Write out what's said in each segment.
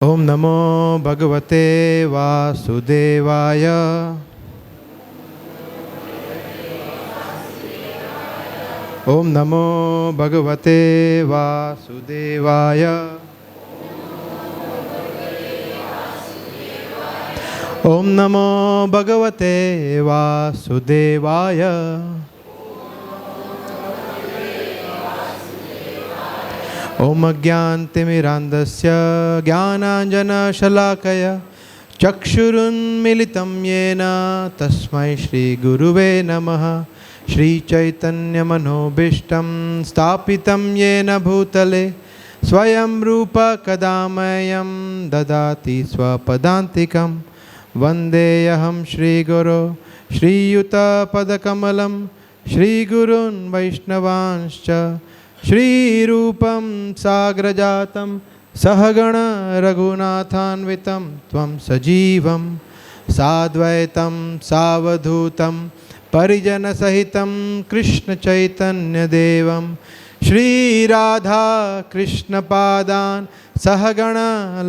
ओम नमो भगवते वासुदेवाय। ओम नमो भगवते वासुदेवाय। ओम नमो भगवते वासुदेवाय। ओम अज्ञानतिमिरान्धस्य ज्ञानाञ्जनशलाकया चक्षुरुन्मीलितं येन तस्मै श्रीगुरुवे नमः। श्रीचैतन्यमनोभीष्टं स्थापितं येन भूतले स्वयं रूप कदा मह्यं ददाति स्वपदान्तिकं। वन्देऽहं श्रीगुरो श्रीयुतपदकमलं श्रीगुरून् वैष्णवांश्च श्रीरूपं साग्रजातं सहगण रघुनाथान्वितं त्वं सजीवं साद्वैतं सावधूतं परिजनसहितं कृष्णचैतन्यदेवं श्रीराधा कृष्णपादान् सहगण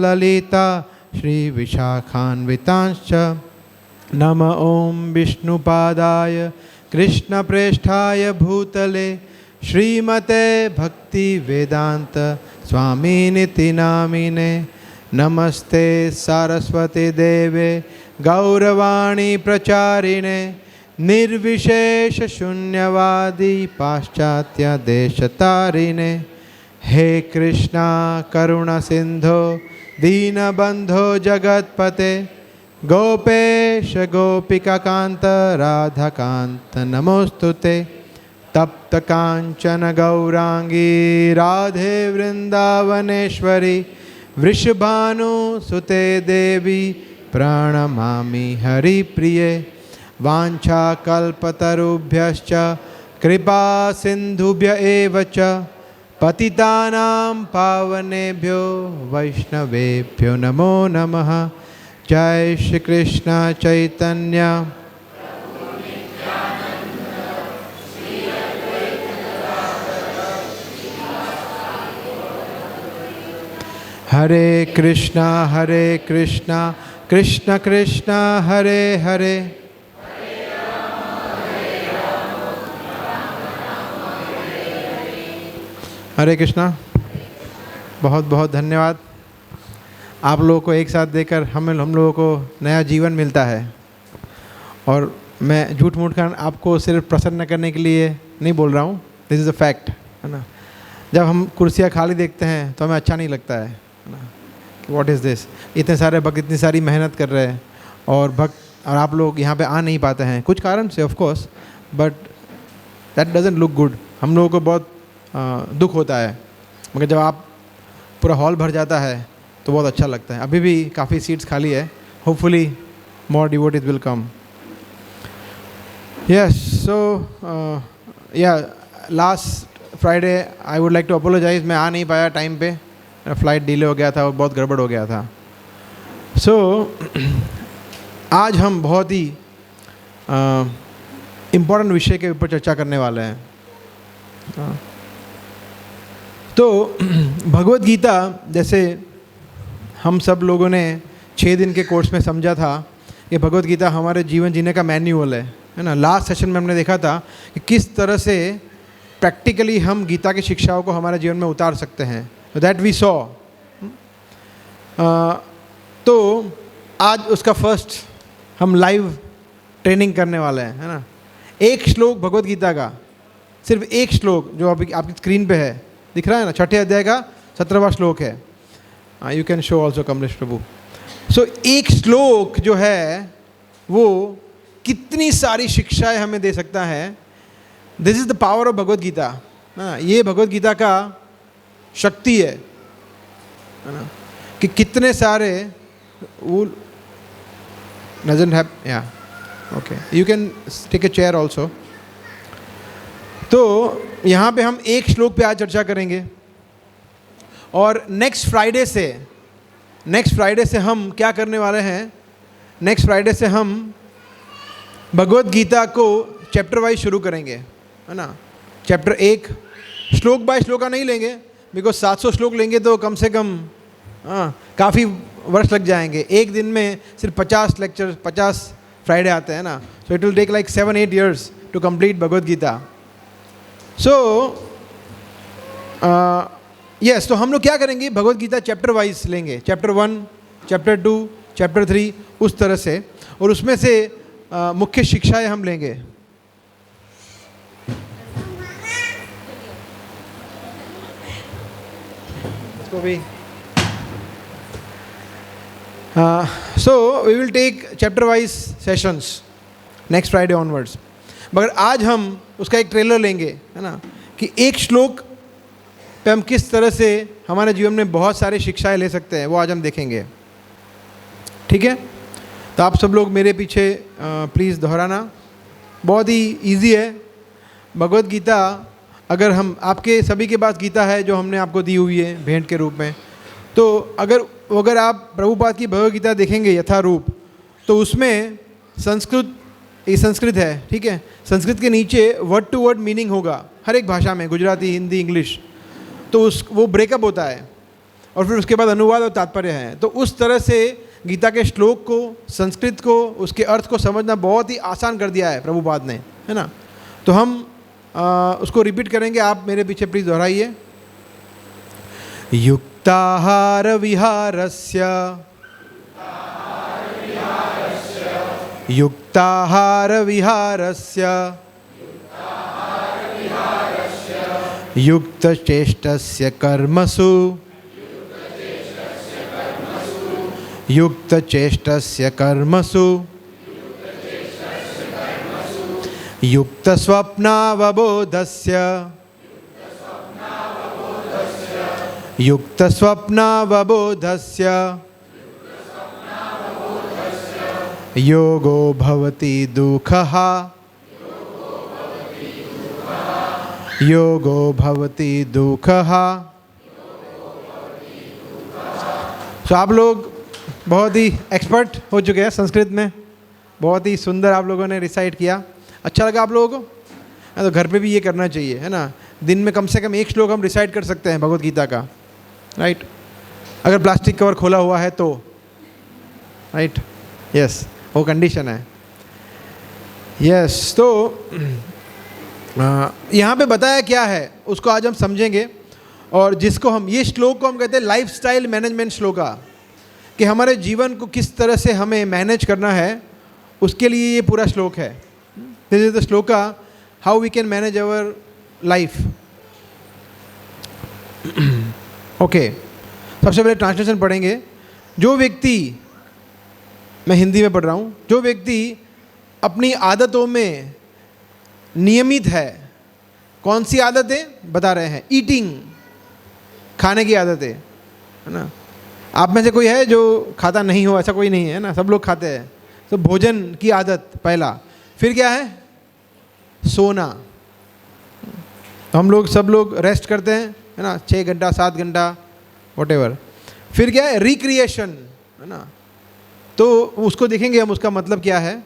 ललिता श्रीविशाखान्वितांश्च। नम ओं विष्णुपादाय कृष्णप्रेष्ठाय भूतले श्रीमते भक्ति वेदांत स्वामिनिति नामिने। नमस्ते सारस्वती देवे गौरवाणी प्रचारिणे निर्विशेष शून्यवादी पाश्चात्य देशतारिणे। हे कृष्णा करुणा सिंधो दीनबंधो जगतपते गोपेश गोपिकाकांत राधाकांत नमोस्तुते। तप्त कांचन गौरांगी राधे वृंदावनेश्वरी वृषभानुसुते देवी प्रणमामि हरिप्रिये। वाञ्छाकल्पतरुभ्यश्च कृपा सिन्धुभ्य एव च पतितानां पावनेभ्यो वैष्णवेभ्यो नमो नमः। जय श्री कृष्ण चैतन्य हरे कृष्णा कृष्ण कृष्ण हरे हरे हरे कृष्णा। बहुत बहुत धन्यवाद। आप लोगों को एक साथ देखकर हम लोगों को नया जीवन मिलता है। और मैं झूठ मूठ कर आपको सिर्फ प्रसन्न करने के लिए नहीं बोल रहा हूँ, दिस इज़ अ फैक्ट, है ना। जब हम कुर्सियाँ खाली देखते हैं तो हमें अच्छा नहीं लगता है ना। व्हाट इज़ दिस, इतने सारे भक्त इतनी सारी मेहनत कर रहे हैं और आप लोग यहाँ पे आ नहीं पाते हैं कुछ कारण से, of course, but that doesn't look good. हम लोगों को बहुत दुख होता है, मगर जब आप पूरा हॉल भर जाता है तो बहुत अच्छा लगता है। अभी भी काफ़ी सीट्स खाली है, hopefully more devotees will come. Yes, so yeah last Friday I would like to apologise, मैं आ नहीं पाया टाइम पे, मेरा फ्लाइट डिले हो गया था और बहुत गड़बड़ हो गया था। सो आज हम बहुत ही इम्पोर्टेंट विषय के ऊपर चर्चा करने वाले हैं। तो भगवत गीता, जैसे हम सब लोगों ने 6 दिन के कोर्स में समझा था कि भगवत गीता हमारे जीवन जीने का मैन्युअल है ना। लास्ट सेशन में हमने देखा था कि किस तरह से प्रैक्टिकली हम गीता की शिक्षाओं को हमारे जीवन में उतार सकते हैं, दैट वी सॉ। तो आज उसका फर्स्ट हम लाइव ट्रेनिंग करने वाले हैं, है ना। एक श्लोक भगवत गीता का, सिर्फ एक श्लोक जो अभी आपकी स्क्रीन पे है, दिख रहा है ना, 6ठे अध्याय का 17वां श्लोक है। You can show also Kamlesh Prabhu. So एक श्लोक जो है वो कितनी सारी शिक्षाएं हमें दे सकता है। This is the power of Bhagavad Gita ना। ये भगवत गीता का शक्ति है ना, कि कितने सारे वो डजंट हैव, या okay, you can take a chair also. तो यहाँ पे हम एक श्लोक पे आज चर्चा करेंगे और नेक्स्ट फ्राइडे से हम क्या करने वाले हैं, नेक्स्ट फ्राइडे से हम भगवत गीता को चैप्टर वाइज शुरू करेंगे, है ना। चैप्टर 1 श्लोक बाय श्लोक का नहीं लेंगे, बिकॉज 700 श्लोक लेंगे तो कम से कम हाँ, काफ़ी वर्ष लग जाएंगे। एक दिन में सिर्फ 50 लेक्चर, 50 फ्राइडे आते हैं ना, so it will take like 7-8 years to complete Bhagavad Gita. So yes, तो हम लोग क्या करेंगे, भगवद गीता चैप्टर वाइज लेंगे, चैप्टर 1, चैप्टर 2, चैप्टर 3, उस तरह से, और उसमें से मुख्य शिक्षाएं हम लेंगे। इसको भी so we will take chapter wise sessions next Friday onwards. मगर आज हम उसका एक ट्रेलर लेंगे, है ना, कि एक श्लोक पे हम किस तरह से हमारे जीवन में बहुत सारी शिक्षाएं ले सकते हैं, वो आज हम देखेंगे। ठीक है, तो आप सब लोग मेरे पीछे प्लीज़ दोहराना। बहुत ही इजी है भगवद गीता। अगर हम, आपके सभी के पास गीता है जो हमने आपको दी हुई है भेंट के रूप में, तो अगर आप प्रभुपाद की भगवद गीता देखेंगे यथारूप, तो उसमें संस्कृत है, ठीक है, संस्कृत के नीचे वर्ड टू वर्ड मीनिंग होगा हर एक भाषा में, गुजराती, हिंदी, इंग्लिश, तो वो ब्रेकअप होता है और फिर उसके बाद अनुवाद और तात्पर्य है। तो उस तरह से गीता के श्लोक को, संस्कृत को, उसके अर्थ को समझना बहुत ही आसान कर दिया है प्रभुपाद ने, है ना। तो हम उसको रिपीट करेंगे, आप मेरे पीछे प्लीज़ दोहराइए। युक्ताहार विहारस्य युक्ताहार विहारस्य युक्तचेष्टस्य कर्मसु युक्तचेष्टस्य कर्मसु युक्तस्वप्नावबोधस्य युक्तस्वप्नावबोधस्य योगो भवति दुःखः योगो भवति दुःखः। तो आप लोग बहुत ही एक्सपर्ट हो चुके हैं संस्कृत में, बहुत ही सुंदर आप लोगों ने रिसाइट किया। अच्छा लगा आप लोगों को? तो घर पे भी ये करना चाहिए, है ना। दिन में कम से कम एक श्लोक हम रिसाइट कर सकते हैं भगवद गीता का, राइट, अगर प्लास्टिक कवर खोला हुआ है तो, राइट, यस, वो कंडीशन है। यस, तो यहाँ पे बताया क्या है उसको आज हम समझेंगे, और जिसको हम, ये श्लोक को हम कहते हैं लाइफस्टाइल मैनेजमेंट श्लोका, कि हमारे जीवन को किस तरह से हमें मैनेज करना है, उसके लिए ये पूरा श्लोक है। This is the shloka how we can manage our life. Okay, सबसे पहले ट्रांसलेशन पढ़ेंगे। जो व्यक्ति, मैं हिंदी में पढ़ रहा हूँ, जो व्यक्ति अपनी आदतों में नियमित है, कौन सी आदतें बता रहे हैं, ईटिंग, खाने की आदतें, है ना। आप में से कोई है जो खाता नहीं हो? ऐसा कोई नहीं है ना, सब लोग खाते हैं। तो भोजन की आदत पहला, फिर क्या है, सोना। तो हम लोग, सब लोग रेस्ट करते हैं, है ना, 6 घंटा 7 घंटा वॉटेवर। फिर क्या है, रिक्रिएशन, है ना, तो उसको देखेंगे हम, उसका मतलब क्या है।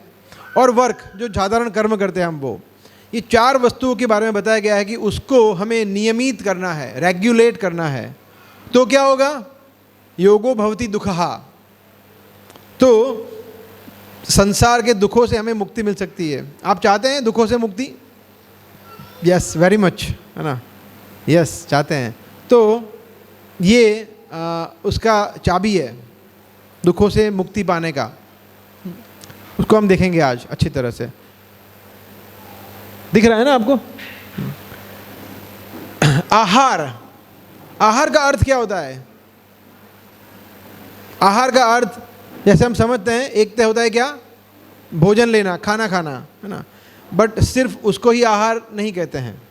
और वर्क, जो साधारण कर्म करते हैं हम, वो, ये 4 वस्तुओं के बारे में बताया गया है कि उसको हमें नियमित करना है, रेगुलेट करना है। तो क्या होगा, योगो भवति दुःखः, तो संसार के दुखों से हमें मुक्ति मिल सकती है। आप चाहते हैं दुखों से मुक्ति? यस, वेरी मच, है ना, यस, चाहते हैं। तो ये उसका चाबी है दुखों से मुक्ति पाने का, उसको हम देखेंगे आज अच्छी तरह से। दिख रहा है ना आपको? आहार, आहार का अर्थ क्या होता है? आहार का अर्थ जैसे हम समझते हैं, एक तो होता है क्या, भोजन लेना, खाना खाना, है ना, बट सिर्फ उसको ही आहार नहीं कहते हैं।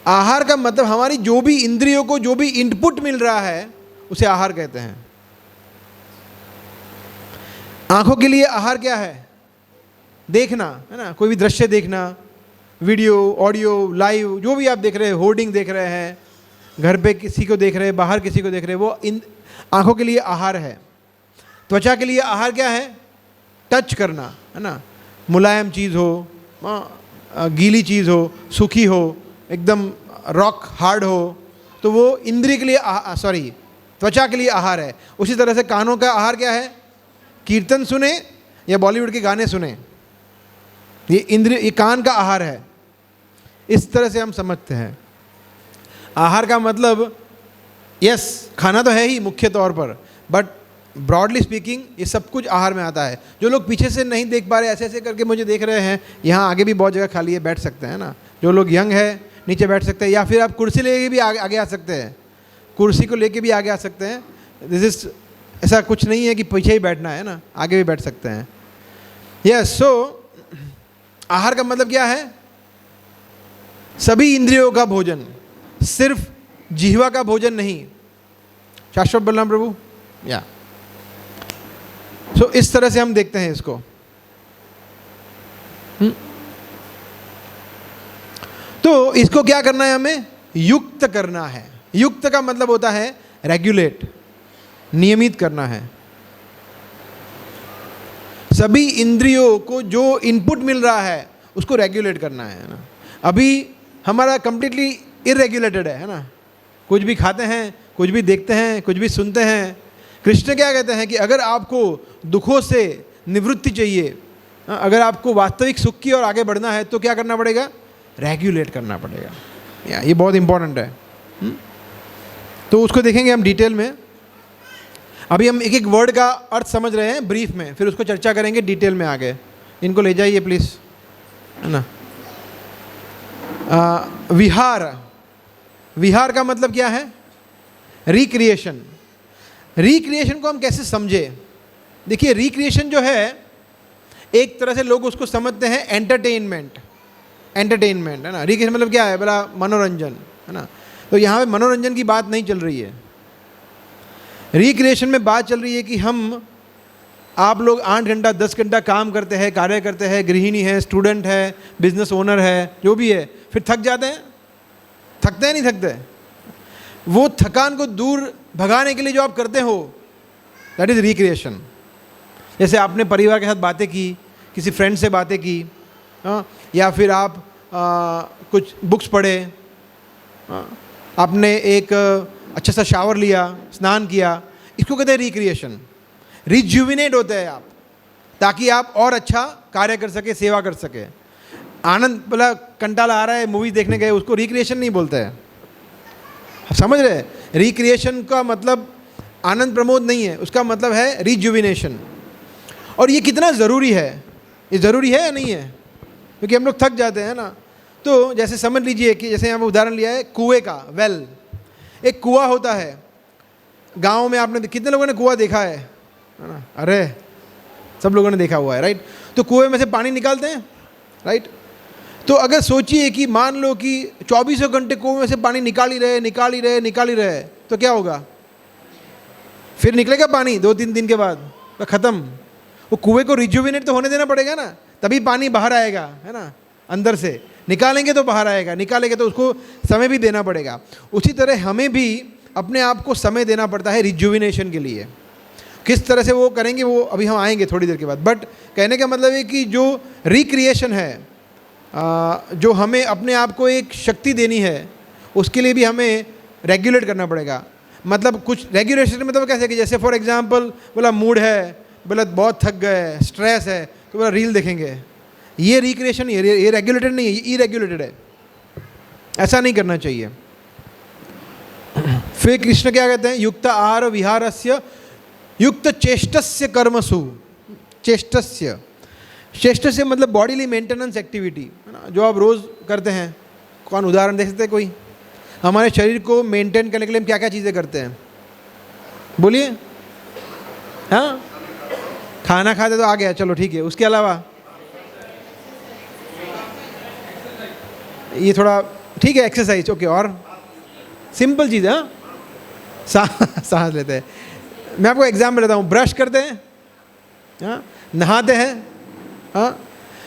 आहार का मतलब हमारी जो भी इंद्रियों को जो भी इनपुट मिल रहा है उसे आहार कहते हैं। आंखों के लिए आहार क्या है? देखना, है ना, कोई भी दृश्य देखना, वीडियो, ऑडियो, लाइव, जो भी आप देख रहे हैं, होर्डिंग देख रहे हैं, घर पे किसी को देख रहे हैं, बाहर किसी को देख रहे हैं, वो आंखों के लिए आहार है। त्वचा के लिए आहार क्या है? टच करना, है ना, मुलायम चीज़ हो, गीली चीज़ हो, सूखी हो, एकदम रॉक हार्ड हो, तो वो इंद्रिय के लिए, सॉरी, त्वचा के लिए आहार है। उसी तरह से कानों का आहार क्या है? कीर्तन सुने या बॉलीवुड के गाने सुने, ये इंद्रिय, ये कान का आहार है। इस तरह से हम समझते हैं। आहार का मतलब यस खाना तो है ही मुख्य तौर पर, बट ब्रॉडली स्पीकिंग ये सब कुछ आहार में आता है। जो लोग पीछे से नहीं देख पा रहे, ऐसे ऐसे करके मुझे देख रहे हैं, यहाँ आगे भी बहुत जगह खाली है, बैठ सकते हैं ना। जो लोग यंग है नीचे बैठ सकते हैं, या फिर आप कुर्सी लेके भी आगे आ सकते हैं, कुर्सी को लेके भी आगे आ सकते हैं। दिस इज, ऐसा कुछ नहीं है कि पीछे ही बैठना है ना, आगे भी बैठ सकते हैं। यस, सो आहार का मतलब क्या है? सभी इंद्रियों का भोजन, सिर्फ जिह्वा का भोजन नहीं। शाश्वत बलराम प्रभु, या सो इस तरह से हम देखते हैं इसको। तो इसको क्या करना है? हमें युक्त करना है। युक्त का मतलब होता है रेगुलेट, नियमित करना है। सभी इंद्रियों को जो इनपुट मिल रहा है उसको रेगुलेट करना है ना। अभी हमारा कंप्लीटली इरेगुलेटेड है ना, कुछ भी खाते हैं, कुछ भी देखते हैं, कुछ भी सुनते हैं। कृष्ण क्या कहते हैं कि अगर आपको दुखों से निवृत्ति चाहिए, अगर आपको वास्तविक सुख की और आगे बढ़ना है, तो क्या करना पड़ेगा? रेगुलेट करना पड़ेगा। ये बहुत इंपॉर्टेंट है। तो उसको देखेंगे हम डिटेल में। अभी हम एक एक वर्ड का अर्थ समझ रहे हैं ब्रीफ में, फिर उसको चर्चा करेंगे डिटेल में आगे। इनको ले जाइए प्लीज़, है ना। विहार, विहार का मतलब क्या है? रिक्रिएशन। रिक्रिएशन को हम कैसे समझे? देखिए, रिक्रिएशन जो है एक तरह से लोग उसको समझते हैं एंटरटेनमेंट। एंटरटेनमेंट है ना, रिक्रिएशन मतलब क्या है? बड़ा मनोरंजन, है ना। तो यहाँ पे मनोरंजन की बात नहीं चल रही है। रिक्रिएशन में बात चल रही है कि हम, आप लोग 8 घंटा 10 घंटा काम करते हैं, कार्य करते हैं, गृहिणी है, स्टूडेंट है, बिजनेस ओनर है, जो भी है, फिर थक जाते हैं। थकते हैं नहीं थकते? वो थकान को दूर भगाने के लिए जो आप करते हो, दैट इज़ रिक्रिएशन। जैसे आपने परिवार के साथ बातें की, किसी फ्रेंड से बातें की, या फिर आप कुछ बुक्स पढ़े, आपने एक अच्छा सा शावर लिया, स्नान किया, इसको कहते हैं रिक्रिएशन। रिज्यूविनेट होते हैं आप, ताकि आप और अच्छा कार्य कर सके, सेवा कर सके। आनंद, बोला कंटाला आ रहा है, मूवी देखने गए, उसको रिक्रिएशन नहीं बोलते हैं। समझ रहे? रिक्रिएशन का मतलब आनंद प्रमोद नहीं है, उसका मतलब है रिज्यूविनेशन। और ये कितना ज़रूरी है? ये ज़रूरी है या नहीं है? क्योंकि हम लोग थक जाते हैं ना। तो जैसे समझ लीजिए कि जैसे यहाँ पर उदाहरण लिया है कुएं का, वेल। एक कुआं होता है गांव में, आपने कितने लोगों ने कुआं देखा है ना? अरे सब लोगों ने देखा हुआ है, राइट। तो कुएं में से पानी निकालते हैं, राइट। तो अगर सोचिए कि मान लो कि 24 घंटे कुएं में से पानी निकाल ही रहे, तो क्या होगा? फिर निकलेगा पानी 2-3 दिन के बाद, तो ख़त्म। वो कुएं को रिज्यूविनेट तो होने देना पड़ेगा ना, तभी पानी बाहर आएगा, है ना। अंदर से निकालेंगे तो बाहर आएगा, निकालेंगे तो उसको समय भी देना पड़ेगा। उसी तरह हमें भी अपने आप को समय देना पड़ता है रिज्यूविनेशन के लिए। किस तरह से वो करेंगे वो अभी हम आएंगे थोड़ी देर के बाद। बट कहने का मतलब है कि जो रिक्रिएशन है, जो हमें अपने आप को एक शक्ति देनी है, उसके लिए भी हमें रेगुलेट करना पड़ेगा। मतलब कुछ रेगुलेशन मतलब कैसे कि जैसे फॉर एग्जांपल बोला मूड है, बोला बहुत थक गए, स्ट्रेस है, तो बोला रील देखेंगे। ये रिक्रिएशन नहीं है, ये रेगुलेटेड नहीं है, ये इरेगुलेटेड है। ऐसा नहीं करना चाहिए। फिर कृष्ण क्या कहते हैं? युक्त आहार विहारस्य युक्त चेष्टस्य कर्मसु। चेष्टस्य, चेष्टस्य मतलब बॉडीली मेंटेनेंस एक्टिविटी, है ना, जो आप रोज़ करते हैं। कौन उदाहरण दे सकते हैं कोई? हमारे शरीर को मेंटेन करने के लिए हम क्या क्या चीज़ें करते हैं? बोलिए। हाँ, खाना खाते तो आ गया, चलो ठीक है। उसके अलावा ये थोड़ा ठीक है, एक्सरसाइज, ओके। और सिंपल चीज़ है, सांस लेते हैं। मैं आपको एग्जाम्पल देता हूँ। ब्रश करते हैं, हाँ, नहाते हैं, हाँ।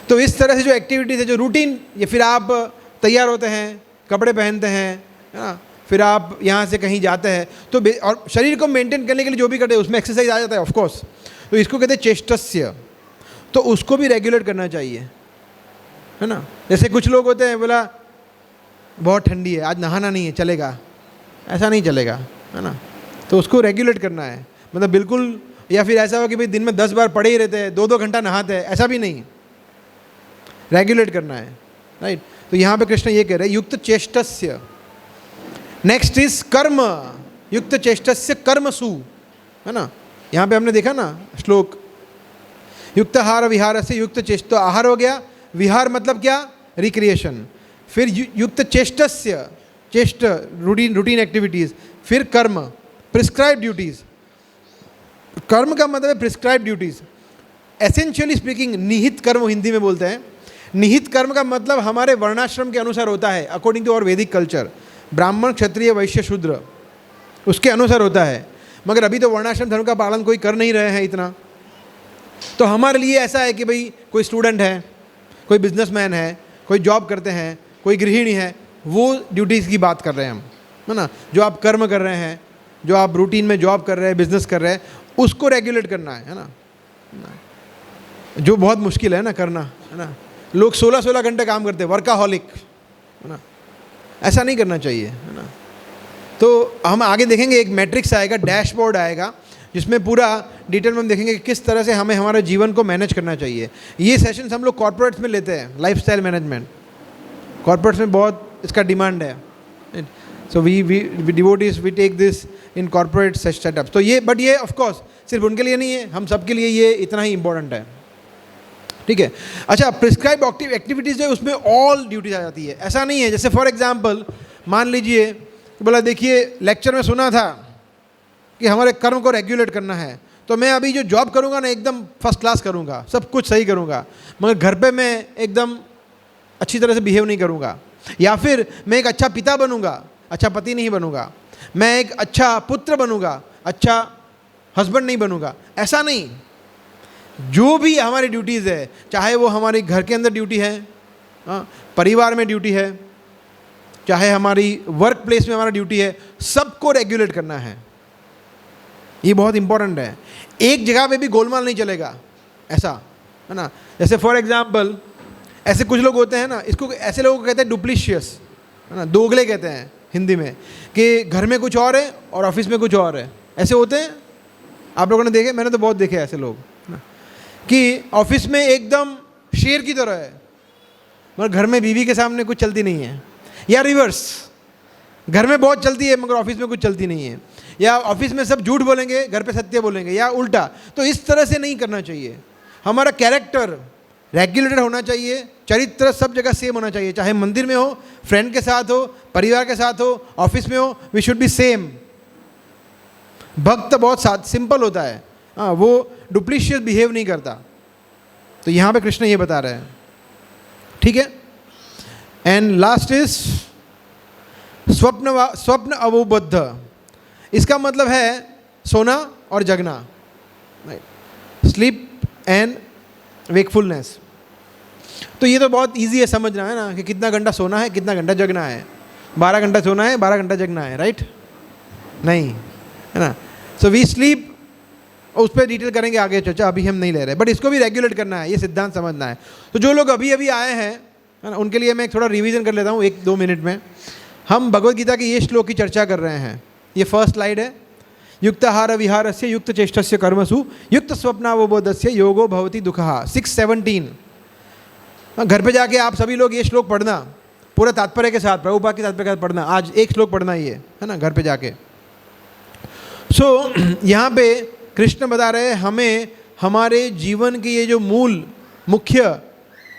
तो इस तरह से जो एक्टिविटीज़ है, जो रूटीन, या फिर आप तैयार होते हैं, कपड़े पहनते हैं, हाँ, फिर आप यहाँ से कहीं जाते हैं, तो और शरीर को मेंटेन करने के लिए जो भी करते हैं उसमें एक्सरसाइज आ जाता है, ऑफ कोर्स। तो इसको कहते हैं चेष्टस्य। तो उसको भी रेगुलेट करना चाहिए, है ना। जैसे कुछ लोग होते हैं, बोला बहुत ठंडी है, आज नहाना नहीं है, चलेगा? ऐसा नहीं चलेगा, है ना। तो उसको रेगुलेट करना है, मतलब बिल्कुल, या फिर ऐसा हो कि भाई दिन में 10 बार पढ़े ही रहते हैं, 2-2 घंटा नहाते हैं, ऐसा भी नहीं, रेगुलेट करना है, राइट। तो यहाँ पे कृष्ण ये कह रहे हैं युक्त चेष्टस्य। नेक्स्ट इज कर्म, युक्त चेष्टस्य कर्मसु, है ना। यहाँ पे हमने देखा ना श्लोक, युक्त आहार विहार से युक्त चेष्ट, तो आहार हो गया, विहार मतलब क्या, रिक्रिएशन, फिर युक्त चेष्टस्य, चेष्ट रूटीन एक्टिविटीज, फिर कर्म प्रिस्क्राइब ड्यूटीज। कर्म का मतलब है प्रिस्क्राइब ड्यूटीज। एसेंशियली स्पीकिंग निहित कर्म हिंदी में बोलते हैं। निहित कर्म का मतलब हमारे वर्णाश्रम के अनुसार होता है, अकॉर्डिंग टू आवर वैदिक कल्चर, ब्राह्मण क्षत्रिय वैश्य शूद्र, उसके अनुसार होता है। मगर अभी तो वर्णाश्रम धर्म का पालन कोई कर नहीं रहे हैं इतना। तो हमारे लिए ऐसा है कि भाई कोई स्टूडेंट है, कोई बिजनेसमैन है, कोई जॉब करते हैं, कोई गृहिणी है, वो ड्यूटीज़ की बात कर रहे हैं हम, है ना। जो आप कर्म कर रहे हैं, जो आप रूटीन में जॉब कर रहे हैं, बिजनेस कर रहे हैं, उसको रेगुलेट करना है ना, जो बहुत मुश्किल है ना करना, है ना। लोग 16-16 घंटे काम करते हैं, वर्काहॉलिक, है ना। ऐसा नहीं करना चाहिए, है ना। तो हम आगे देखेंगे एक मैट्रिक्स आएगा, डैशबोर्ड आएगा, जिसमें पूरा डिटेल में हम देखेंगे कि किस तरह से हमें हमारे जीवन को मैनेज करना चाहिए। ये सेशंस हम लोग कॉर्पोरेट्स में लेते हैं, लाइफस्टाइल मैनेजमेंट, कॉर्पोरेट्स में बहुत इसका डिमांड है। So we devotees we take this in corporate setup. तो ये, बट ये ऑफ कोर्स सिर्फ उनके लिए नहीं है, हम सबके लिए ये इतना ही इंपॉर्टेंट है, ठीक है। अच्छा, प्रिस्क्राइब एक्टिविटीज़ जो है उसमें ऑल ड्यूटीज आ जाती है। ऐसा नहीं है, जैसे फॉर एग्जांपल मान लीजिए कि बोला देखिए लेक्चर में सुना था कि हमारे कर्म को रेगुलेट करना है, तो मैं अभी जो जॉब करूँगा ना एकदम फर्स्ट क्लास करूँगा, सब कुछ सही करूँगा, मगर घर पे मैं एकदम अच्छी तरह से बिहेव नहीं करूँगा। या फिर मैं एक अच्छा पिता बनूँगा, अच्छा पति नहीं बनूँगा, मैं एक अच्छा पुत्र बनूँगा, अच्छा हस्बैंड नहीं बनूँगा। ऐसा नहीं, जो भी हमारी ड्यूटीज़ है, चाहे वो हमारे घर के अंदर ड्यूटी है, परिवार में ड्यूटी है, चाहे हमारी वर्क प्लेस में हमारा ड्यूटी है, सबको रेगुलेट करना है। ये बहुत इंपॉर्टेंट है। एक जगह पे भी गोलमाल नहीं चलेगा, ऐसा, है ना। जैसे फॉर एग्जांपल ऐसे कुछ लोग होते हैं ना, इसको ऐसे लोगों को कहते हैं डुप्लीशियस, है ना, दोगले कहते हैं हिंदी में, कि घर में कुछ और है और ऑफिस में कुछ और है। ऐसे होते हैं, आप लोगों ने देखे, मैंने तो बहुत देखे ऐसे लोग, है ना, कि ऑफिस में एकदम शेर की तरह है, मगर घर में बीवी के सामने कुछ चलती नहीं है। या रिवर्स, घर में बहुत चलती है मगर ऑफिस में कुछ चलती नहीं है। या ऑफिस में सब झूठ बोलेंगे, घर पे सत्य बोलेंगे, या उल्टा। तो इस तरह से नहीं करना चाहिए। हमारा कैरेक्टर रेगुलेटेड होना चाहिए, चरित्र सब जगह सेम होना चाहिए, चाहे मंदिर में हो, फ्रेंड के साथ हो, परिवार के साथ हो, ऑफिस में हो, वी शुड बी सेम। भक्त बहुत सिंपल होता है, हाँ, वो डुप्लीशियस बिहेव नहीं करता। तो यहाँ पे कृष्ण ये बता रहे हैं, ठीक है। एंड लास्ट इज स्वप्न अवबद्ध। इसका मतलब है सोना और जगना, स्लीप एंड वेकफुलनेस। तो ये तो बहुत इजी है समझना, है ना, कि कितना घंटा सोना है, कितना घंटा जगना है। 12 घंटा सोना है, 12 घंटा जगना है, राइट? नहीं, है ना। सो वी स्लीप, उस पर डिटेल करेंगे आगे चर्चा, अभी हम नहीं ले रहे, बट इसको भी रेगुलेट करना है, ये सिद्धांत समझना है। तो जो लोग अभी अभी आए हैं, है ना, उनके लिए मैं थोड़ा रिवीजन कर लेता हूँ 1-2 मिनट में। हम भगवद गीता के ये श्लोक की चर्चा कर रहे हैं। ये फर्स्ट स्लाइड है, युक्त आहार विहारस्य युक्त चेष्टस्य कर्मसु युक्त स्वप्नावबोधस्य योगो भवति दुःखः, 6:17। घर पे जाके आप सभी लोग ये श्लोक पढ़ना, पूरा तात्पर्य के साथ, प्रभुपाद के तात्पर्य के साथ पढ़ना। आज एक श्लोक पढ़ना ही है ना, घर पे जाके। सो यहाँ पे कृष्ण बता रहे हैं हमें हमारे जीवन की ये जो मुख्य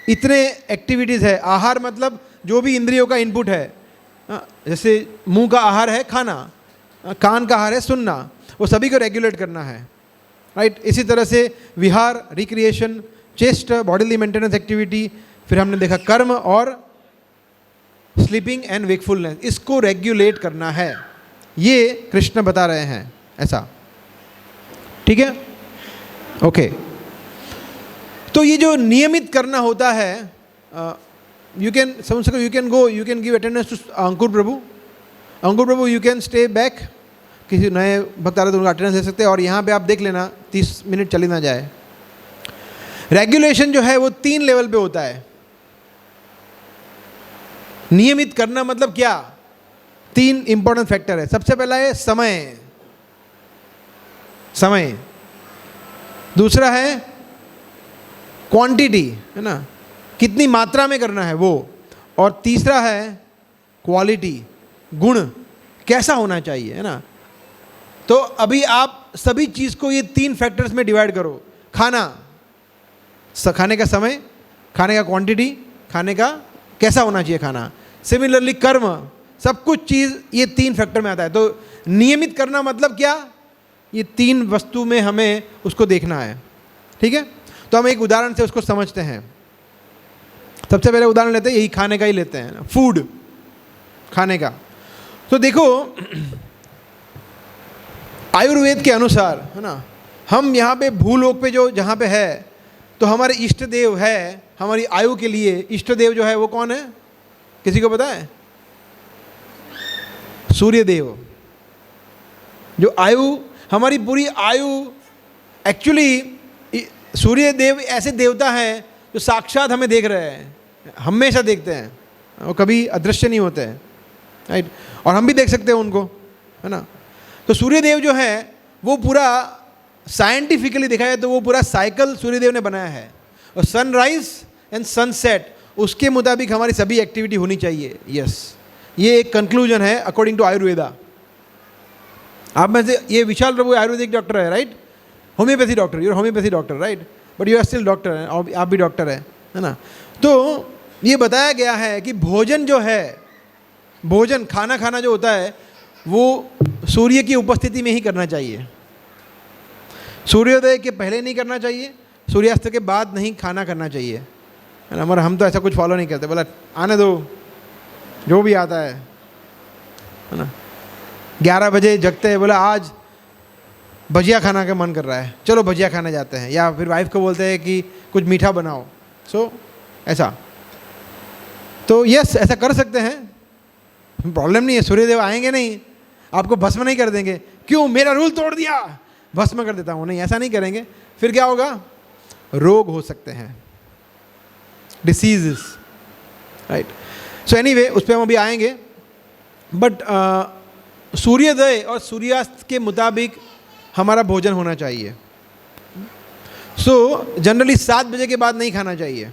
इतने एक्टिविटीज़ है। आहार मतलब जो भी इंद्रियों का इनपुट है, जैसे मुंह का आहार है खाना, कान का आहार है सुनना, वो सभी को रेगुलेट करना है, राइट। इसी तरह से विहार, recreation, chest, bodily maintenance activity, फिर हमने देखा कर्म और स्लीपिंग एंड वेकफुलनेस, इसको रेगुलेट करना है। ये कृष्ण बता रहे हैं ऐसा, ठीक है, ओके। तो ये जो नियमित करना होता है, यू कैन समझ, you can go, you can give attendance to Ankur Prabhu. Ankur Prabhu you can stay back, किसी नए भक्त आ रहे तो उनका अटेंडेंस ले सकते हैं। और यहाँ पे आप देख लेना 30 मिनट चली ना जाए। रेगुलेशन जो है वो 3 लेवल पे होता है। नियमित करना मतलब क्या? 3 इंपॉर्टेंट फैक्टर है। सबसे पहला है समय, समय, दूसरा है क्वांटिटी, है ना, कितनी मात्रा में करना है वो, और तीसरा है क्वालिटी, गुण कैसा होना चाहिए, है ना। तो अभी आप सभी चीज़ को ये 3 फैक्टर्स में डिवाइड करो, खाना, खाने का समय, खाने का क्वांटिटी, खाने का कैसा होना चाहिए खाना। सिमिलरली कर्म, सब कुछ चीज़ ये 3 फैक्टर में आता है। तो नियमित करना मतलब क्या, ये 3 वस्तु में हमें उसको देखना है, ठीक है। तो हम एक उदाहरण से उसको समझते हैं। सबसे पहले उदाहरण लेते हैं, यही खाने का ही लेते हैं, फूड, खाने का। तो देखो आयुर्वेद के अनुसार, है ना, हम यहाँ पे भूलोक पे जो जहाँ पे है, तो हमारे इष्ट देव है, हमारी आयु के लिए इष्ट देव जो है वो कौन है, किसी को पता है? सूर्य देव। जो आयु, हमारी पूरी आयु, एक्चुअली सूर्य देव ऐसे देवता हैं जो साक्षात हमें देख रहे हैं, हमेशा देखते हैं, वो कभी अदृश्य नहीं होते हैं, राइट। और हम भी देख सकते हैं उनको, है ना। तो सूर्यदेव जो है वो पूरा साइंटिफिकली देखा जाए तो वो पूरा साइकिल सूर्यदेव ने बनाया है, और सनराइज एंड सनसेट उसके मुताबिक हमारी सभी एक्टिविटी होनी चाहिए। यस, ये एक कंक्लूजन है अकॉर्डिंग टू आयुर्वेदा। आप में से ये विशाल प्रभु आयुर्वेदिक डॉक्टर है, right, homeopathy doctor, your homeopathy doctor, right, but you are still doctor हैं, और आप भी डॉक्टर है ना। तो ये बताया गया है कि भोजन जो है, भोजन खाना खाना जो होता है वो सूर्य की उपस्थिति में ही करना चाहिए। सूर्योदय के पहले नहीं करना चाहिए, सूर्यास्त के बाद नहीं खाना करना चाहिए, है ना। मगर हम तो ऐसा कुछ फॉलो नहीं करते, बोला आने दो जो भी आता है ना। 11 बजे जगते हैं, बोला आज भजिया खाना का मन कर रहा है, चलो भजिया खाने जाते हैं, या फिर वाइफ को बोलते हैं कि कुछ मीठा बनाओ। सो ऐसा, तो यस ऐसा कर सकते हैं, प्रॉब्लम नहीं है। सूर्यदेव आएंगे नहीं, आपको भस्म नहीं कर देंगे, क्यों मेरा रूल तोड़ दिया, भस्म कर देता हूँ, नहीं, ऐसा नहीं करेंगे। फिर क्या होगा, रोग हो सकते हैं, डिसीजेस, राइट। सो एनीवे उस पर हम अभी आएंगे, बट सूर्योदय और सूर्यास्त के मुताबिक हमारा भोजन होना चाहिए। सो जनरली 7 बजे के बाद नहीं खाना चाहिए,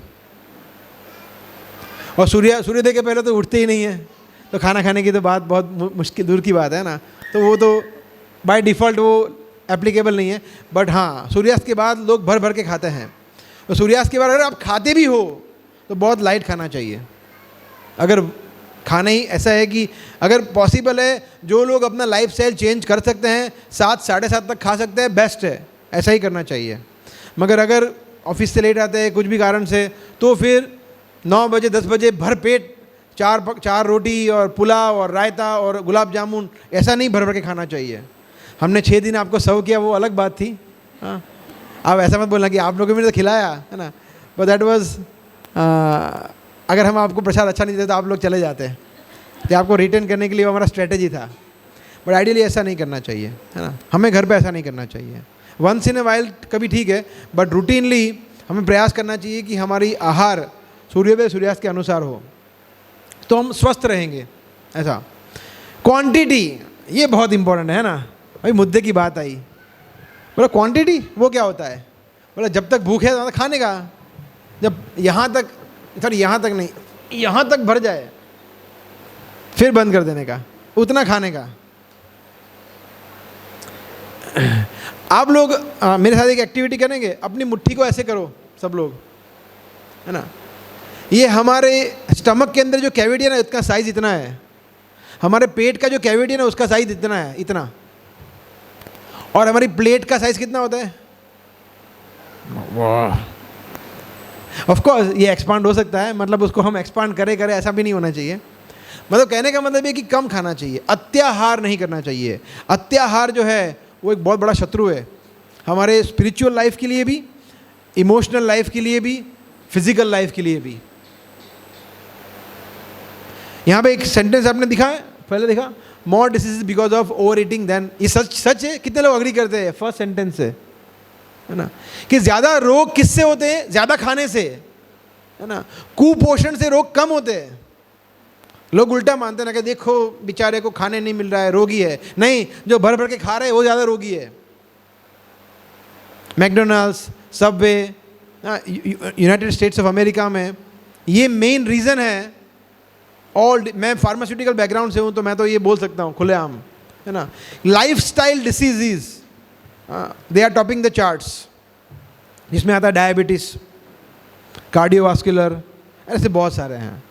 और सूर्योदय के पहले तो उठते ही नहीं है, तो खाना खाने की तो बात बहुत मुश्किल, दूर की बात है ना। तो वो तो बाय डिफ़ॉल्ट वो एप्लीकेबल नहीं है। बट हाँ, सूर्यास्त के बाद लोग भर भर के खाते हैं, और सूर्यास्त के बाद अगर आप खाते भी हो तो बहुत लाइट खाना चाहिए। अगर खाना ही ऐसा है कि अगर पॉसिबल है, जो लोग अपना लाइफ स्टाइल चेंज कर सकते हैं 7 साढ़े 7 तक खा सकते हैं, बेस्ट है, ऐसा ही करना चाहिए। मगर अगर ऑफिस से लेट आते हैं कुछ भी कारण से, तो फिर 9 बजे 10 बजे भर पेट 4 रोटी और पुलाव और रायता और गुलाब जामुन, ऐसा नहीं भर भर के खाना चाहिए। हमने 6 दिन आपको सर्व किया, वो अलग बात थी, हाँ। आप ऐसा मत बोलना कि आप लोगों ने तो खिलाया, है ना, बट दैट वाज, अगर हम आपको प्रसाद अच्छा नहीं देते तो आप लोग चले जाते हैं, तो आपको रिटेन करने के लिए वो हमारा स्ट्रेटेजी था। बट आइडियली ऐसा नहीं करना चाहिए, है ना, हमें घर पे ऐसा नहीं करना चाहिए। वंस इन ए वाइल कभी ठीक है, बट रूटीनली हमें प्रयास करना चाहिए कि हमारी आहार सूर्योदय सूर्यास्त के अनुसार हो, तो हम स्वस्थ रहेंगे। ऐसा क्वांटिटी, ये बहुत इंपॉर्टेंट है ना भाई, मुद्दे की बात आई। बोला क्वांटिटी वो क्या होता है, बोला जब तक भूख है तो खाने का, जब यहाँ तक, सॉरी यहाँ तक नहीं, यहाँ तक भर जाए फिर बंद कर देने का, उतना खाने का। आप लोग मेरे साथ एक एक्टिविटी करेंगे, अपनी मुट्ठी को ऐसे करो सब लोग, है ना। ये हमारे स्टमक के अंदर जो कैविटी है ना, इसका साइज़ इतना है, हमारे पेट का जो कैविटी है ना उसका साइज़ इतना है, इतना। और हमारी प्लेट का साइज़ कितना होता है, वाह, ऑफ कोर्स ये एक्सपांड हो सकता है, मतलब उसको हम एक्सपांड करें ऐसा भी नहीं होना चाहिए। मतलब कहने का मतलब ये कि कम खाना चाहिए, अत्याहार नहीं करना चाहिए। अत्याहार जो है वो एक बहुत बड़ा शत्रु है, हमारे स्पिरिचुअल लाइफ के लिए भी, इमोशनल लाइफ के लिए भी, फिजिकल लाइफ के लिए भी। यहाँ पे एक सेंटेंस आपने दिखा है, पहले देखा, more disease because of overeating then, ये सच है, कितने लोग अग्री करते हैं फर्स्ट सेंटेंस से, है ना, कि ज़्यादा रोग किससे होते हैं, ज़्यादा खाने से, है ना। कुपोषण से रोग कम होते हैं। लोग उल्टा मानते हैं ना कि देखो बेचारे को खाने नहीं मिल रहा है, रोगी है। नहीं, जो भर भर के खा रहे हैं वो ज़्यादा रोगी है। McDonald's, Subway, United states of America में ये मेन रीज़न है। मैं फार्मास्यूटिकल बैकग्राउंड से हूँ तो मैं तो ये बोल सकता हूँ खुलेआम, है ना। Lifestyle diseases they are topping the charts, जिसमें आता है डायबिटीज़, कार्डियोवास्कुलर, ऐसे बहुत सारे हैं।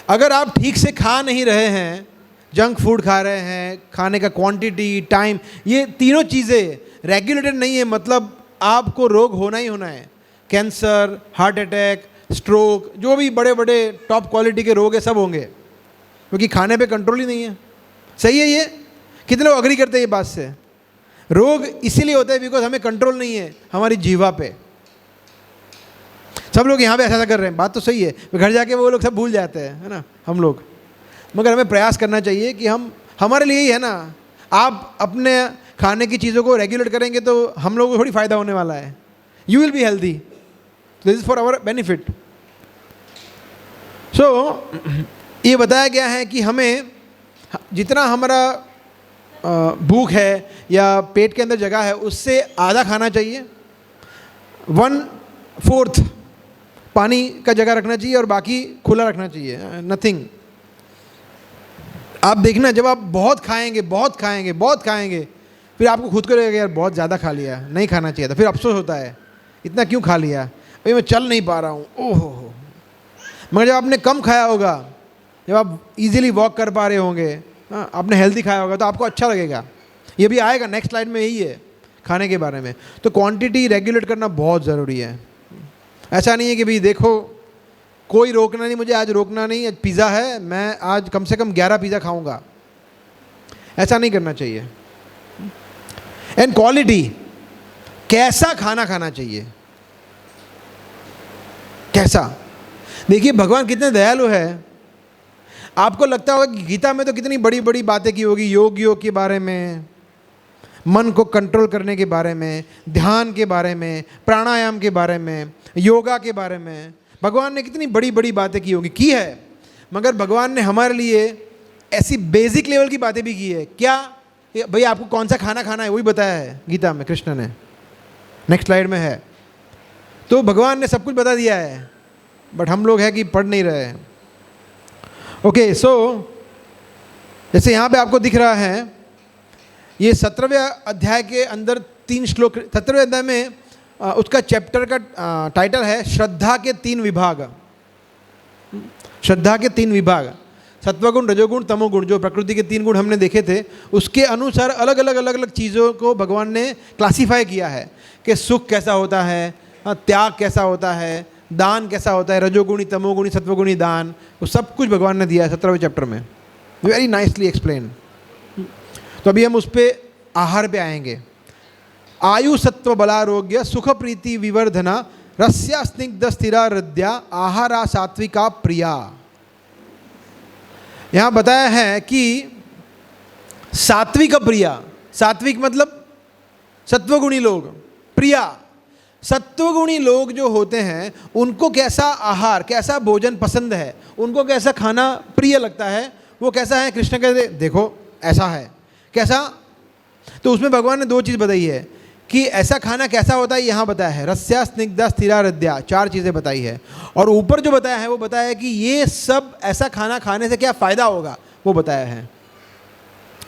अगर आप ठीक से खा नहीं रहे हैं, जंक फूड खा रहे हैं, खाने का क्वांटिटी, टाइम, ये तीनों चीज़ें रेगुलेटेड नहीं है, मतलब आपको रोग होना ही होना है। कैंसर, हार्ट अटैक, स्ट्रोक, जो भी बड़े बड़े टॉप क्वालिटी के रोग है सब होंगे, क्योंकि खाने पे कंट्रोल ही नहीं है। सही है ये? कितने लोग अग्री करते हैं ये बात से? रोग इसीलिए होते हैं बिकॉज हमें कंट्रोल नहीं है हमारी जीवा पे। सब लोग यहाँ पे ऐसा कर रहे हैं, बात तो सही है, घर जाके वो लोग सब भूल जाते हैं, है ना, हम लोग। मगर हमें प्रयास करना चाहिए कि हमारे लिए ही है ना, आप अपने खाने की चीज़ों को रेगुलेट करेंगे तो हम लोगों को थोड़ी फ़ायदा होने वाला है। You will be healthy, this is for our benefit. So ये बताया गया है कि हमें जितना हमारा भूख है या पेट के अंदर जगह है उससे आधा खाना चाहिए, 1/4 पानी का जगह रखना चाहिए और बाकी खुला रखना चाहिए, नथिंग। आप देखना, जब आप बहुत खाएंगे फिर आपको खुद को लगेगा यार बहुत ज़्यादा खा लिया, नहीं खाना चाहिए था, फिर अफसोस होता है इतना क्यों खा लिया, भाई मैं चल नहीं पा रहा हूँ, ओहो। मगर जब आपने कम खाया होगा, जब आप इजीली वॉक कर पा रहे होंगे, आपने हेल्दी खाया होगा तो आपको अच्छा लगेगा। ये भी आएगा नेक्स्ट स्लाइड में, यही है खाने के बारे में। तो क्वांटिटी रेगुलेट करना बहुत ज़रूरी है। ऐसा नहीं है कि भाई देखो कोई रोकना नहीं, मुझे आज रोकना नहीं, आज पिज़्ज़ा है, मैं आज कम से कम 11 पिज़्ज़ा खाऊंगा, ऐसा नहीं करना चाहिए। एंड क्वालिटी, कैसा खाना खाना चाहिए, कैसा। देखिए भगवान कितने दयालु है। आपको लगता होगा कि गीता में तो कितनी बड़ी बड़ी बातें की होगी, योग के बारे में, मन को कंट्रोल करने के बारे में, ध्यान के बारे में, प्राणायाम के बारे में, योगा के बारे में भगवान ने कितनी बड़ी बड़ी बातें की होंगी, की है। मगर भगवान ने हमारे लिए ऐसी बेसिक लेवल की बातें भी की है। क्या? भाई आपको कौन सा खाना खाना है वही बताया है गीता में कृष्ण ने, नेक्स्ट स्लाइड में है। तो भगवान ने सब कुछ बता दिया है, बट हम लोग हैं कि पढ़ नहीं रहे हैं। ओके, सो जैसे यहाँ पे आपको दिख रहा है, ये 17वें अध्याय के अंदर 3 श्लोक, 17वें अध्याय में उसका चैप्टर का टाइटल है श्रद्धा के 3 विभाग। श्रद्धा के 3 विभाग, सत्वगुण, रजोगुण, तमोगुण, जो प्रकृति के 3 गुण हमने देखे थे, उसके अनुसार अलग अलग चीज़ों को भगवान ने क्लासीफाई किया है कि सुख कैसा होता है, त्याग कैसा होता है, दान कैसा होता है, रजोगुणी, तमोगुणी, सत्वगुणी दान, वो सब कुछ भगवान ने दिया है 17वें चैप्टर में, वेरी नाइसली एक्सप्लेन। तो अभी हम उस पर आहार पे आएंगे। आयु सत्व बलारोग्य सुख प्रीति विवर्धना रस्या स्निग्ध स्थिरा हृदया आहारा सात्विका प्रिया। यहाँ बताया है कि सात्विक प्रिया, सात्विक मतलब सत्वगुणी लोग, प्रिया, सत्वगुणी लोग जो होते हैं उनको कैसा आहार, कैसा भोजन पसंद है, उनको कैसा खाना प्रिय लगता है, वो कैसा है। कृष्ण कहते देखो ऐसा है, कैसा। तो उसमें भगवान ने 2 चीज़ बताई है कि ऐसा खाना कैसा होता है, यहाँ बताया है रस्या स्निग्धा स्थिरा हृदया, 4 चीज़ें बताई है। और ऊपर जो बताया है वो बताया है कि ये सब ऐसा खाना खाने से क्या फ़ायदा होगा, वो बताया है।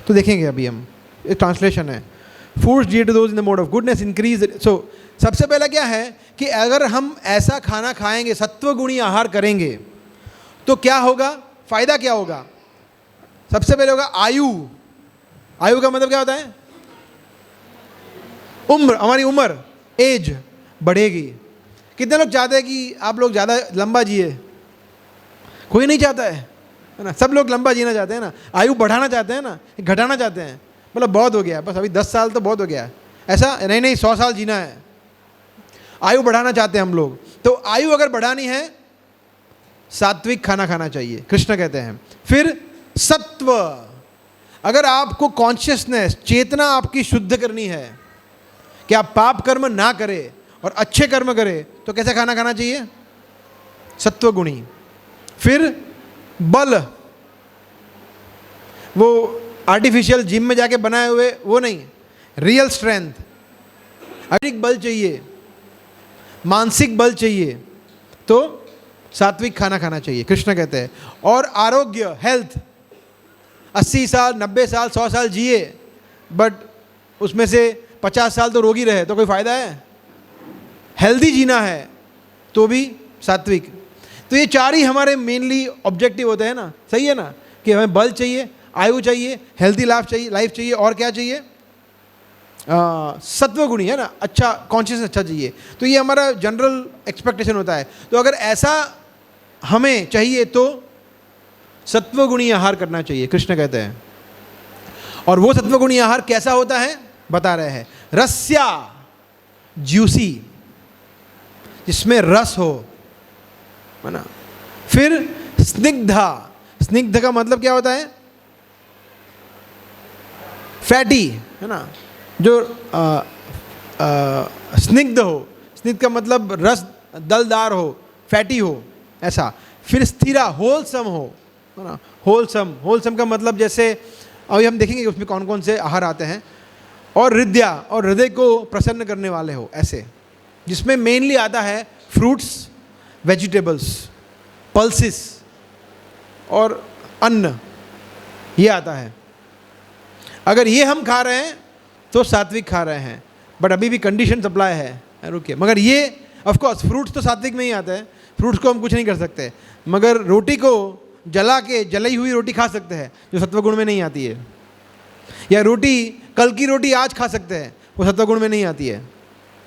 तो देखेंगे अभी हम, ट्रांसलेशन है, foods dear to those in the mode of goodness increase. So सबसे पहला क्या है कि अगर हम ऐसा खाना खाएंगे, सत्वगुणी आहार करेंगे, तो क्या होगा, फ़ायदा क्या होगा। सबसे पहले होगा आयु। आयु का मतलब क्या होता है, उम्र, हमारी उम्र, एज बढ़ेगी। कितने लोग चाहते हैं कि आप लोग ज़्यादा लंबा जिए? कोई नहीं चाहता है ना, सब लोग लंबा जीना चाहते हैं ना, आयु बढ़ाना चाहते हैं ना, घटाना चाहते हैं, मतलब बहुत हो गया बस अभी 10 साल तो बहुत हो गया, ऐसा नहीं 100 साल जीना है, आयु बढ़ाना चाहते हैं हम लोग। तो आयु अगर बढ़ानी है, सात्विक खाना खाना चाहिए, कृष्ण कहते हैं। फिर सत्व, अगर आपको कॉन्शियसनेस, चेतना आपकी शुद्ध करनी है कि आप पाप कर्म ना करें और अच्छे कर्म करें, तो कैसा खाना खाना चाहिए, सत्वगुणी। फिर बल, वो आर्टिफिशियल जिम में जाके बनाए हुए वो नहीं, रियल स्ट्रेंथ, शारीरिक बल चाहिए, मानसिक बल चाहिए, तो सात्विक खाना खाना चाहिए, कृष्ण कहते हैं। और आरोग्य, हेल्थ, 80 साल 90 साल 100 साल जिए, बट उसमें से 50 साल तो रोगी रहे, तो कोई फ़ायदा है? हेल्दी जीना है तो भी सात्विक। तो ये चार ही हमारे मेनली ऑब्जेक्टिव होते हैं ना, सही है ना, कि हमें बल चाहिए, आयु चाहिए, हेल्दी लाइफ चाहिए, और क्या चाहिए? सत्वगुणी, है ना, अच्छा कॉन्शियस अच्छा चाहिए। तो ये हमारा जनरल एक्सपेक्टेशन होता है। तो अगर ऐसा हमें चाहिए तो सत्वगुणी आहार करना चाहिए, कृष्ण कहते हैं। और वो सत्वगुणी आहार कैसा होता है बता रहे हैं, रस्या, जूसी, जिसमें रस हो, है ना। फिर स्निग्धा, स्निग्ध का मतलब क्या होता है? फैटी, है ना, जो स्निग्ध हो, स्निग्ध का मतलब रस दलदार हो, फैटी हो, ऐसा। फिर स्थिरा, होलसम हो, है ना, होलसम, होलसम का मतलब जैसे अभी हम देखेंगे उसमें कौन कौन से आहार आते हैं। और हृदया, और हृदय को प्रसन्न करने वाले हो, ऐसे, जिसमें मेनली आता है फ्रूट्स, वेजिटेबल्स, पल्सिस और अन्न, ये आता है। अगर ये हम खा रहे हैं तो सात्विक खा रहे हैं, बट अभी भी कंडीशन सप्लाई है, रुकिए। मगर ये ऑफ कोर्स फ्रूट्स तो सात्विक में ही आते हैं, फ्रूट्स को हम कुछ नहीं कर सकते, मगर रोटी को जला के, जलाई हुई रोटी खा सकते हैं जो सत्वगुण में नहीं आती है। या रोटी, कल की रोटी आज खा सकते हैं, वो सत्वगुण में नहीं आती है,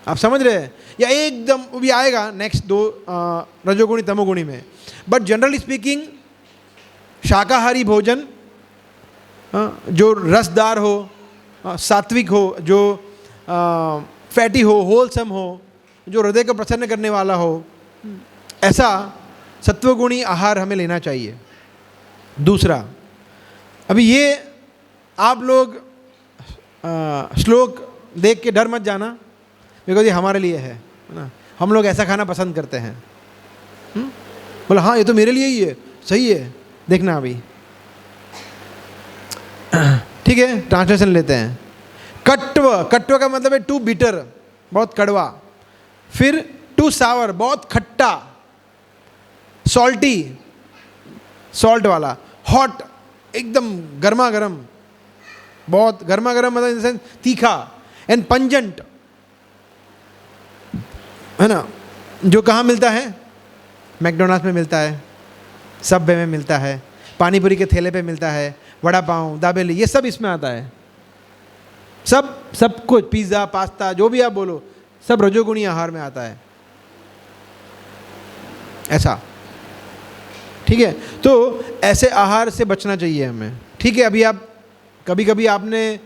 आप समझ रहे हैं? या एकदम वो भी आएगा नेक्स्ट दो रजोगुणी तमोगुणी में। बट जनरली स्पीकिंग शाकाहारी भोजन जो रसदार हो, सात्विक हो, जो फैटी हो, होलसम हो, जो हृदय को प्रसन्न करने वाला हो, ऐसा सत्वगुणी आहार हमें लेना चाहिए। दूसरा, अभी ये आप लोग श्लोक देख के डर मत जाना, बिकॉज ये हमारे लिए है ना, हम लोग ऐसा खाना पसंद करते हैं। बोला हाँ ये तो मेरे लिए ही है, सही है, देखना अभी, ठीक है। ट्रांसलेशन लेते हैं। कट्व, कट्व का मतलब है टू बिटर, बहुत कड़वा। फिर टू सावर, बहुत खट्टा। सॉल्टी, सॉल्ट वाला। हॉट, एकदम गर्मा गर्म, बहुत गर्मा गर्म, मतलब इन सेंस तीखा। एंड पंजेंट, है ना, जो कहाँ मिलता है? मैकडोनल्ड्स में मिलता है, सबवे में मिलता है, पानीपुरी के ठेले पे मिलता है, वड़ा पाव, दाबेली, ये सब इसमें आता है। सब कुछ, पिज़्ज़ा, पास्ता, जो भी आप बोलो, सब रजोगुणी आहार में आता है, ऐसा, ठीक है। तो ऐसे आहार से बचना चाहिए हमें, ठीक है। अभी आप कभी कभी आपने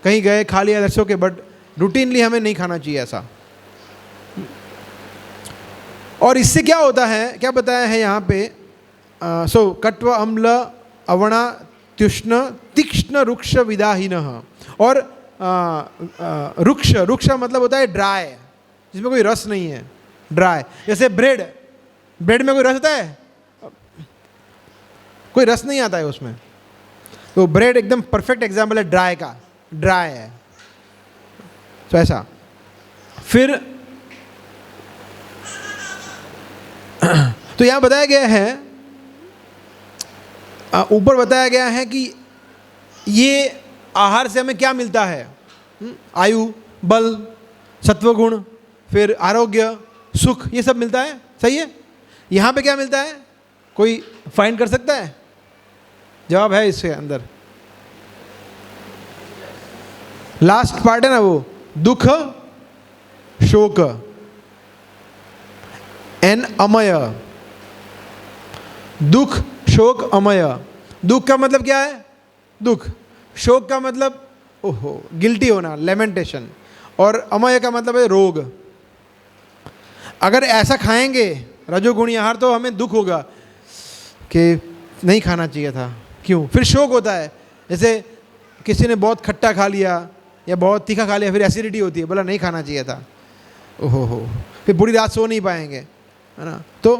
कहीं गए, खा लिया दर्शों के, बट रूटीनली हमें नहीं खाना चाहिए ऐसा। और इससे क्या होता है, क्या बताया है यहाँ पे? सो कट्व, अम्ल, अवणा, त्युष्ण, तीक्ष्ण, रुक्ष, विदाहीनः। और रुक्ष, रुक्ष मतलब होता है ड्राई, जिसमें कोई रस नहीं है, ड्राई। जैसे ब्रेड, ब्रेड में कोई रस होता है? कोई रस नहीं आता है उसमें। तो ब्रेड एकदम परफेक्ट एग्जाम्पल है ड्राई का, ड्राई है, तो ऐसा। फिर तो यहाँ बताया गया है, ऊपर बताया गया है कि ये आहार से हमें क्या मिलता है? आयु, बल, सत्वगुण, फिर आरोग्य, सुख, ये सब मिलता है, सही है। यहाँ पे क्या मिलता है, कोई फाइंड कर सकता है? जवाब है इसके अंदर, लास्ट पार्ट है ना वो, दुख, शोक एंड अमय। दुख, शोक, अमय। दुख का मतलब क्या है? दुख। शोक का मतलब ओहो, गिल्टी होना, लेमेंटेशन। और अमय का मतलब है रोग। अगर ऐसा खाएंगे रजोगुणी आहार तो हमें दुख होगा कि नहीं खाना चाहिए था, क्यों? फिर शोक होता है, जैसे किसी ने बहुत खट्टा खा लिया या बहुत तीखा खा लिया, फिर एसिडिटी होती है, बोला नहीं खाना चाहिए था, ओहो हो, फिर पूरी रात सो नहीं पाएंगे, है ना। तो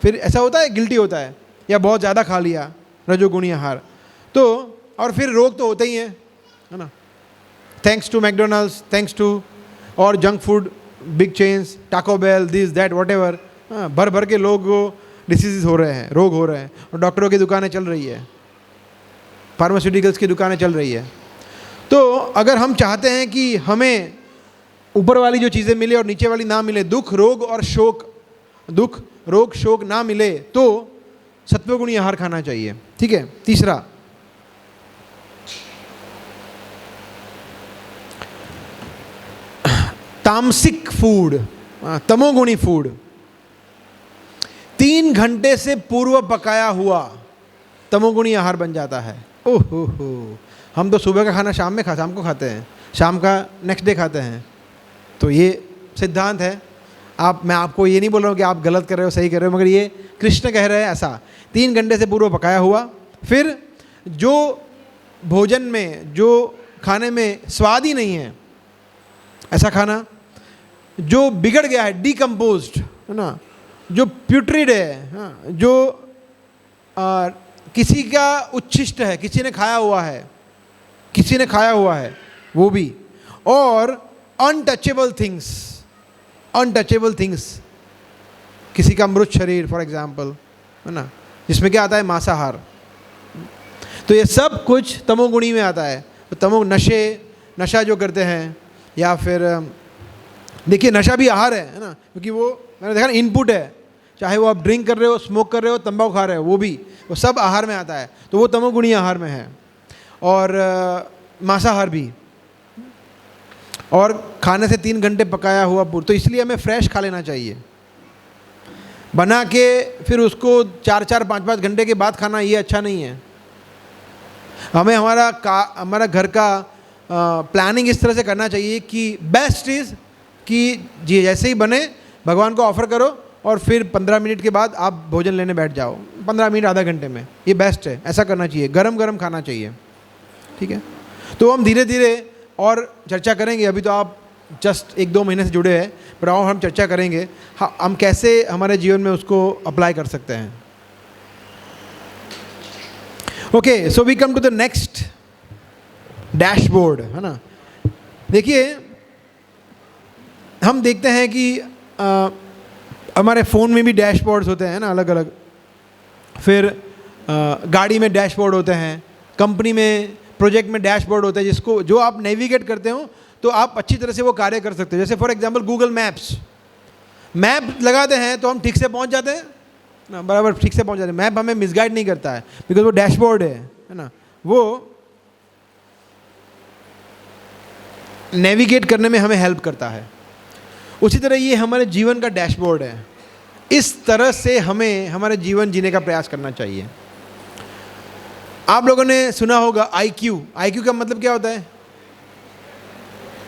फिर ऐसा होता है, गिल्टी होता है। या बहुत ज़्यादा खा लिया रजोगुणी आहार, तो और फिर रोग तो होते ही हैं, है ना। Thanks to McDonald's, thanks to और junk food, big chains, Taco Bell, this that whatever, भर भर के लोग डिसीज़ हो रहे हैं, रोग हो रहे हैं, और डॉक्टरों की दुकानें चल रही है, फार्मास्यूटिकल्स की दुकानें चल रही है। तो अगर हम चाहते हैं कि हमें ऊपर वाली जो चीज़ें मिले और नीचे वाली ना मिले, दुख रोग और शोक, दुख रोग शोक ना मिले, तो सत्वगुणी आहार खाना चाहिए। ठीक है। तीसरा, तामसिक फूड, तमोगुणी फूड, 3 घंटे से पूर्व पकाया हुआ तमोगुणी आहार बन जाता है। ओहो हो, हम तो सुबह का खाना शाम को खाते हैं, शाम का नेक्स्ट डे खाते हैं। तो ये सिद्धांत है। मैं आपको ये नहीं बोल रहा हूँ कि आप गलत कर रहे हो, सही कर रहे हो, मगर ये कृष्ण कह रहे हैं ऐसा, 3 घंटे से पूर्व पकाया हुआ। फिर जो भोजन में, जो खाने में स्वाद ही नहीं है, ऐसा खाना जो बिगड़ गया है, डिकम्पोज्ड है ना, जो प्यूट्रिड है, हाँ, जो किसी का उच्छिष्ट है, किसी ने खाया हुआ है वो भी, और अनटचेबल थिंग्स, किसी का मृत शरीर फॉर एग्जाम्पल, है ना, जिसमें क्या आता है, मांसाहार। तो ये सब कुछ तमोगुणी में आता है। तो नशा जो करते हैं, या फिर देखिए नशा भी आहार है ना, क्योंकि वो मैंने देखा ना, इनपुट है। चाहे वो आप ड्रिंक कर रहे हो, स्मोक कर रहे हो, तंबाकू खा रहे हो, वो सब आहार में आता है। तो वो तमोगुणी आहार में है। और मांसाहार भी, और खाने से 3 घंटे पकाया हुआ तो इसलिए हमें फ्रेश खा लेना चाहिए। बना के फिर उसको 4-4, 5-5 घंटे के बाद खाना, ये अच्छा नहीं है। हमें हमारा घर का प्लानिंग इस तरह से करना चाहिए कि बेस्ट इज़ कि जी जैसे ही बने भगवान को ऑफर करो, और फिर 15 मिनट के बाद आप भोजन लेने बैठ जाओ, 15 मिनट आधा घंटे में, ये बेस्ट है। ऐसा करना चाहिए, गरम गरम खाना चाहिए। ठीक है। तो हम धीरे धीरे और चर्चा करेंगे। अभी तो आप जस्ट 1-2 महीने से जुड़े हैं, पर और हम चर्चा करेंगे हम कैसे हमारे जीवन में उसको अप्लाई कर सकते हैं। Okay, so we come to the next dashboard, है ना। देखिए, हम देखते हैं कि हमारे फ़ोन में भी डैशबोर्ड्स होते हैं ना, अलग अलग। फिर गाड़ी में डैशबोर्ड होते हैं, कंपनी में, प्रोजेक्ट में डैशबोर्ड होता है, जो आप नेविगेट करते हो तो आप अच्छी तरह से वो कार्य कर सकते हो। जैसे फॉर एग्जांपल गूगल मैप लगाते हैं तो हम ठीक से पहुंच जाते हैं ना, बराबर ठीक से पहुंच जाते हैं। मैप हमें मिसगाइड नहीं करता है, बिकॉज वो डैशबोर्ड है ना, वो नेविगेट करने में हमें हेल्प करता है। उसी तरह ये हमारे जीवन का डैशबोर्ड है। इस तरह से हमें हमारे जीवन जीने का प्रयास करना चाहिए। आप लोगों ने सुना होगा IQ का मतलब क्या होता है?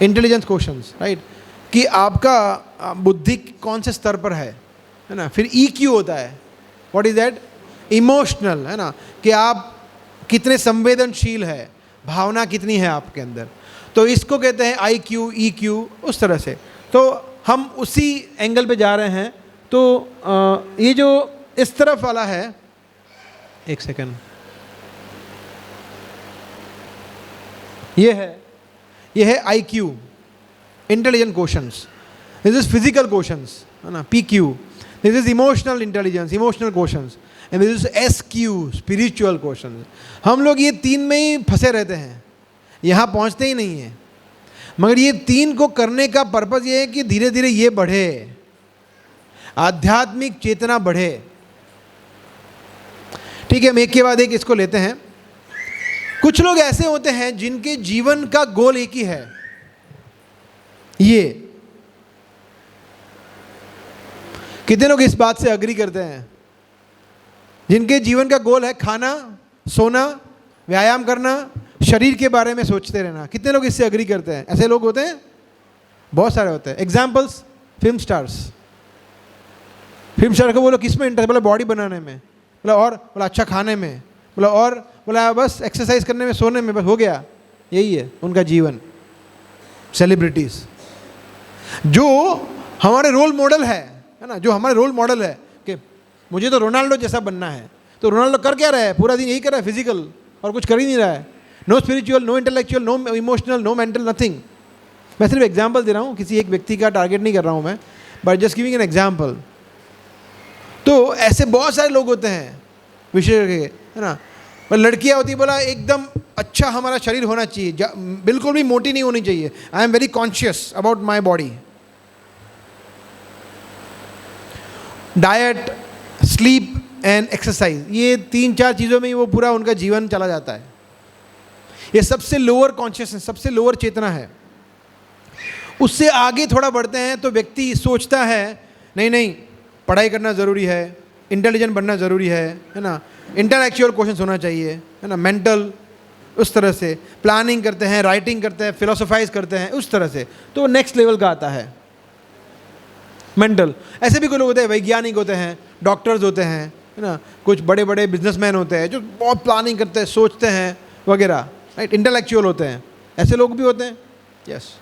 इंटेलिजेंस क्वेश्चंस, राइट, कि आपका बुद्धि कौन से स्तर पर है ना। फिर EQ होता है, व्हाट इज दैट? इमोशनल, है ना, कि आप कितने संवेदनशील है, भावना कितनी है आपके अंदर। तो इसको कहते हैं IQ, EQ, उस तरह से। तो हम उसी एंगल पे जा रहे हैं। तो ये जो इस तरफ वाला है, एक सेकंड, ये है IQ, intelligent questions. This is physical questions, है ना, PQ। This is emotional intelligence, emotional questions. And this is SQ, spiritual questions. हम लोग ये 3 में ही फंसे रहते हैं, यहाँ पहुँचते ही नहीं हैं। मगर ये 3 को करने का पर्पज़ ये है कि धीरे धीरे ये बढ़े, आध्यात्मिक चेतना बढ़े। ठीक है, हम एक के बाद एक इसको लेते हैं। कुछ लोग ऐसे होते हैं जिनके जीवन का गोल एक ही है, ये। कितने लोग इस बात से अग्री करते हैं? जिनके जीवन का गोल है खाना, सोना, व्यायाम करना, शरीर के बारे में सोचते रहना। कितने लोग इससे अग्री करते हैं? ऐसे लोग होते हैं, बहुत सारे होते हैं। एग्जाम्पल्स, फिल्म स्टार को बोलो किस में इंटरेस्ट, बोला बॉडी बनाने में, बोला अच्छा खाने में, बोला बस एक्सरसाइज करने में, सोने में, बस हो गया। यही है उनका जीवन। सेलिब्रिटीज जो हमारे रोल मॉडल है ना, जो हमारे रोल मॉडल है कि मुझे तो रोनाल्डो जैसा बनना है, तो रोनाल्डो कर क्या रहा है? पूरा दिन यही कर रहा है, फिजिकल, और कुछ कर ही नहीं रहा है। No spiritual, no intellectual, no emotional, no mental, nothing. मैं सिर्फ एग्जाम्पल दे रहा हूँ, किसी एक व्यक्ति का टारगेट नहीं कर रहा हूँ मैं, but just giving an example. तो ऐसे बहुत सारे लोग होते हैं विशेषज्ञ, है ना। पर लड़कियाँ होती है, बोला एकदम अच्छा हमारा शरीर होना चाहिए, बिल्कुल भी मोटी नहीं होनी चाहिए, I am very conscious about my body. Diet, sleep and exercise, ये 3-4 चीज़ों में ही वो पूरा उनका जीवन चला जाता है। ये सबसे लोअर कॉन्शियसनेस, सबसे लोअर चेतना है। उससे आगे थोड़ा बढ़ते हैं तो व्यक्ति सोचता है नहीं नहीं, पढ़ाई करना ज़रूरी है, इंटेलिजेंट बनना ज़रूरी है ना, इंटेलेक्चुअल क्वेश्चन होना चाहिए, है ना, मेंटल, उस तरह से प्लानिंग करते हैं, राइटिंग करते हैं, फिलोसोफाइज करते हैं, उस तरह से, तो नेक्स्ट लेवल का आता है मेंटल। ऐसे भी कोई लोग होते हैं, वैज्ञानिक होते हैं, डॉक्टर्स होते हैं, है ना, कुछ बड़े बड़े बिजनेसमैन होते हैं जो बहुत प्लानिंग करते हैं, सोचते हैं वगैरह, राइट, इंटेलेक्चुअल होते हैं, ऐसे लोग भी होते हैं, यस।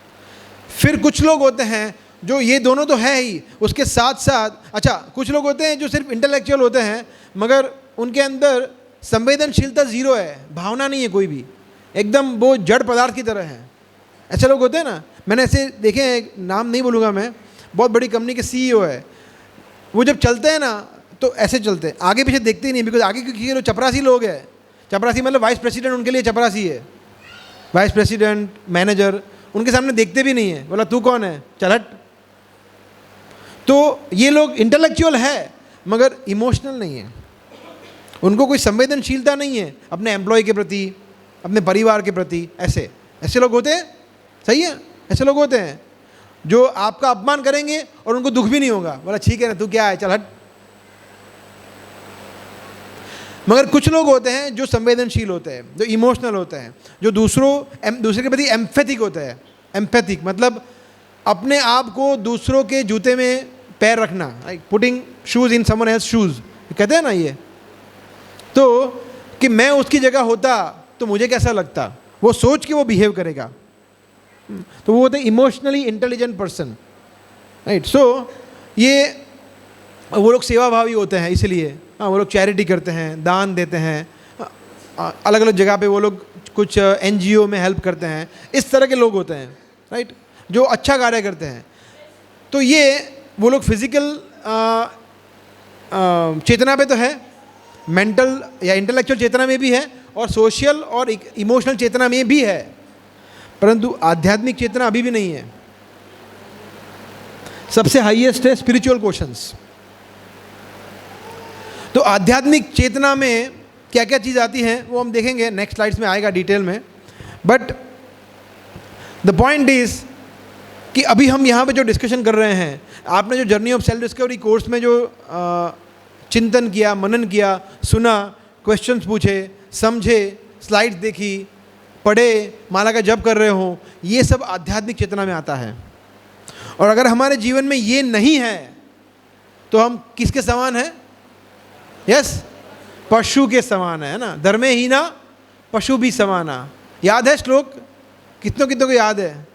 फिर कुछ लोग होते हैं जो ये दोनों तो है ही, उसके साथ साथ, अच्छा, कुछ लोग होते हैं जो सिर्फ इंटेलेक्चुअल होते हैं मगर उनके अंदर संवेदनशीलता ज़ीरो है, भावना नहीं है कोई भी, एकदम वो जड़ पदार्थ की तरह है। ऐसे लोग होते हैं ना, मैंने ऐसे देखे हैं, नाम नहीं बोलूँगा मैं, बहुत बड़ी कंपनी के CEO है, वो जब चलते हैं ना तो ऐसे चलते हैं, आगे पीछे देखते ही नहीं, बिकॉज आगे क्योंकि लोग चपरासी लोग हैं, चपरासी मतलब वाइस प्रेसिडेंट उनके लिए चपरासी है, वाइस प्रेसिडेंट, मैनेजर, उनके सामने देखते भी नहीं है, बोला तू कौन है, चल हट। तो ये लोग इंटेलेक्चुअल है मगर इमोशनल नहीं है, उनको कोई संवेदनशीलता नहीं है अपने एम्प्लॉय के प्रति, अपने परिवार के प्रति। ऐसे लोग होते हैं, सही है, ऐसे लोग होते हैं जो आपका अपमान करेंगे और उनको दुख भी नहीं होगा, बोला ठीक है ना, तू क्या है, चल हट। मगर कुछ लोग होते हैं जो संवेदनशील होते हैं, जो इमोशनल होते हैं, जो दूसरे के प्रति एम्पैथिक होते हैं। एम्पैथिक मतलब अपने आप को दूसरों के जूते में पैर रखना, like putting shoes in someone else shoes, कहते हैं ना ये। तो कि मैं उसकी जगह होता तो मुझे कैसा लगता, वो सोच के वो बिहेव करेगा, तो वो होते हैं इमोशनली इंटेलिजेंट पर्सन, राइट। सो ये वो लोग सेवाभावी होते हैं, इसलिए हाँ, वो लोग चैरिटी करते हैं, दान देते हैं, अलग अलग जगह पे वो लोग कुछ NGO में हेल्प करते हैं, इस तरह के लोग होते हैं, राइट, जो अच्छा कार्य करते हैं। तो ये वो लोग फिजिकल चेतना पे तो है, मेंटल या इंटेलेक्चुअल चेतना में भी है, और सोशल और इमोशनल चेतना में भी है, परंतु आध्यात्मिक चेतना अभी भी नहीं है। सबसे हाईएस्ट है स्पिरिचुअल क्वेश्चंस। तो आध्यात्मिक चेतना में क्या क्या चीज़ आती है वो हम देखेंगे, नेक्स्ट स्लाइड्स में आएगा डिटेल में। बट द पॉइंट इज कि अभी हम यहाँ पे जो डिस्कशन कर रहे हैं, आपने जो journey of self discovery course में जो चिंतन किया, मनन किया, सुना, क्वेश्चंस पूछे, समझे, स्लाइड्स देखी, पढ़े, माला का जप कर रहे हो, ये सब आध्यात्मिक चेतना में आता है। और अगर हमारे जीवन में ये नहीं है तो हम किसके समान हैं? यस, पशु के समान है ना, धर्मे ही ना पशु भी समाना। याद है श्लोक? कितनों कितनों को याद है?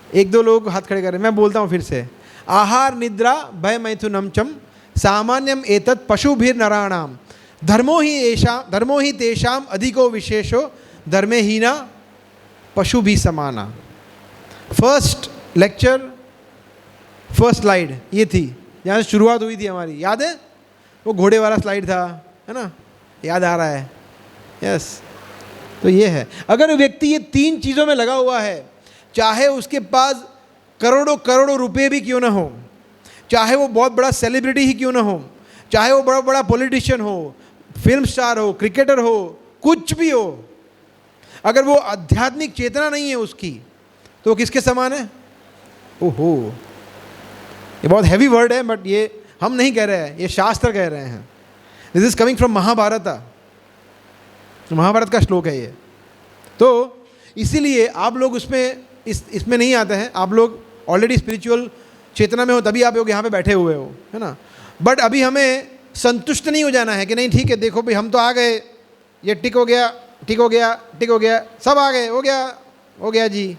एक दो लोग हाथ खड़े करें, मैं बोलता हूँ फिर से। आहार निद्रा भय मैथुनम चम सामान्यम एतत् पशुभिर नराणाम धर्मो ही तेषाम अधिको विशेषो धर्मे ही ना पशु भी समाना। फर्स्ट लेक्चर, फर्स्ट स्लाइड ये थी, जहाँ से शुरुआत हुई थी हमारी, याद है? वो घोड़े वाला स्लाइड था, है ना, याद आ रहा है? यस। तो ये है, अगर व्यक्ति ये 3 चीज़ों में लगा हुआ है, चाहे उसके पास करोड़ों करोड़ों रुपए भी क्यों ना हो, चाहे वो बहुत बड़ा सेलिब्रिटी ही क्यों ना हो, चाहे वो बड़ा बड़ा पॉलिटिशियन हो, फिल्म स्टार हो, क्रिकेटर हो, कुछ भी हो, अगर वो आध्यात्मिक चेतना नहीं है उसकी, तो वो किसके समान है? ओहो, ये बहुत हैवी वर्ड है, बट ये हम नहीं कह रहे हैं, ये शास्त्र कह रहे हैं। This is coming from Mahabharata, Mahabharata का श्लोक है ये। तो इसीलिए आप लोग इसमें नहीं आते हैं, आप लोग ऑलरेडी स्पिरिचुअल चेतना में हो, तभी आप लोग यहाँ पे बैठे हुए हो, है ना। बट अभी हमें संतुष्ट नहीं हो जाना है कि नहीं ठीक है, देखो भाई हम तो आ गए, ये टिक हो गया, टिक हो गया, टिक हो गया, सब आ गए, हो गया जी।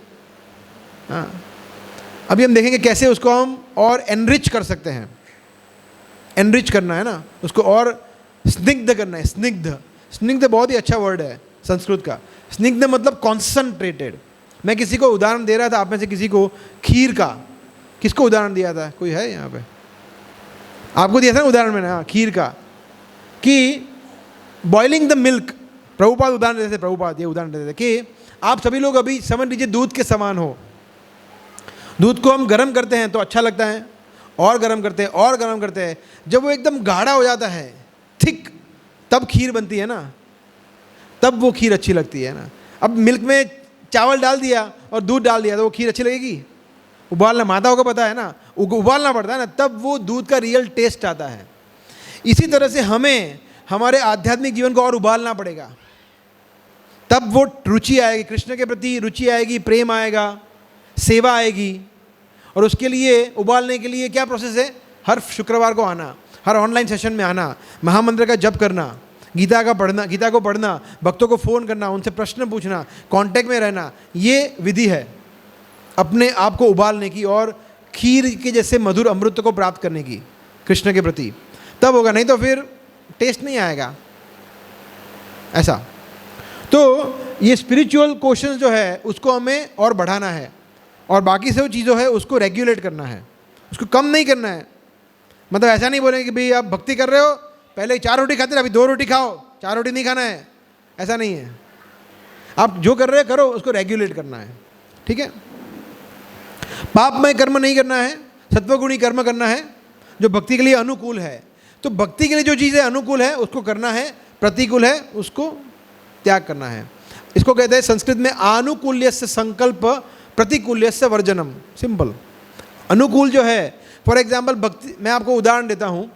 हाँ, अभी हम देखेंगे कैसे उसको हम और एनरिच कर सकते हैं। एनरिच करना है ना, उसको और स्निग्ध करना है। स्निग्ध बहुत ही अच्छा वर्ड है संस्कृत का। स्निग्ध मतलब कॉन्संट्रेटेड, मैं किसी को उदाहरण दे रहा था, आप में से किसी को खीर का, किसको उदाहरण दिया था? कोई है यहाँ पे? आपको दिया था ना उदाहरण मैंने, हाँ, खीर का, कि बॉइलिंग द मिल्क, प्रभुपाद उदाहरण देते थे, प्रभुपाद ये उदाहरण देते थे कि आप सभी लोग अभी समझ लीजिए दूध के समान हो। दूध को हम गर्म करते हैं तो अच्छा लगता है, और गर्म करते हैं और गर्म करते हैं, जब वो एकदम गाढ़ा हो जाता है, थिक, तब खीर बनती है ना, तब वो खीर अच्छी लगती है ना। अब मिल्क में चावल डाल दिया और दूध डाल दिया तो वो खीर अच्छी लगेगी? उबालना, माताओं को पता है ना, उबालना पड़ता है ना, तब वो दूध का रियल टेस्ट आता है। इसी तरह से हमें हमारे आध्यात्मिक जीवन को और उबालना पड़ेगा, तब वो रुचि आएगी, कृष्ण के प्रति रुचि आएगी, प्रेम आएगा, सेवा आएगी। और उसके लिए, उबालने के लिए क्या प्रोसेस है? हर शुक्रवार को आना, हर ऑनलाइन सेशन में आना, महामंत्र का जप करना, गीता को पढ़ना, भक्तों को फ़ोन करना, उनसे प्रश्न पूछना, कांटेक्ट में रहना, ये विधि है अपने आप को उबालने की और खीर के जैसे मधुर अमृत को प्राप्त करने की कृष्ण के प्रति। तब होगा, नहीं तो फिर टेस्ट नहीं आएगा ऐसा। तो ये स्पिरिचुअल क्वेश्चंस जो है उसको हमें और बढ़ाना है, और बाकी सब चीज़ों है उसको रेगुलेट करना है, उसको कम नहीं करना है। मतलब ऐसा नहीं बोलेंगे कि भाई आप भक्ति कर रहे हो, पहले 4 रोटी खाते थे, अभी 2 रोटी खाओ, 4 रोटी नहीं खाना है, ऐसा नहीं है। आप जो कर रहे हो करो, उसको रेगुलेट करना है, ठीक है। पापमय कर्म नहीं करना है, सत्वगुणी कर्म करना है जो भक्ति के लिए अनुकूल है। तो भक्ति के लिए जो चीज़ें अनुकूल है उसको करना है, प्रतिकूल है उसको त्याग करना है। इसको कहते हैं संस्कृत में आनुकूल्यस्य संकल्प, प्रतिकूल्यस्य वर्जनम। सिंपल। अनुकूल जो है, फॉर एग्जाम्पल भक्ति, मैं आपको उदाहरण देता हूँ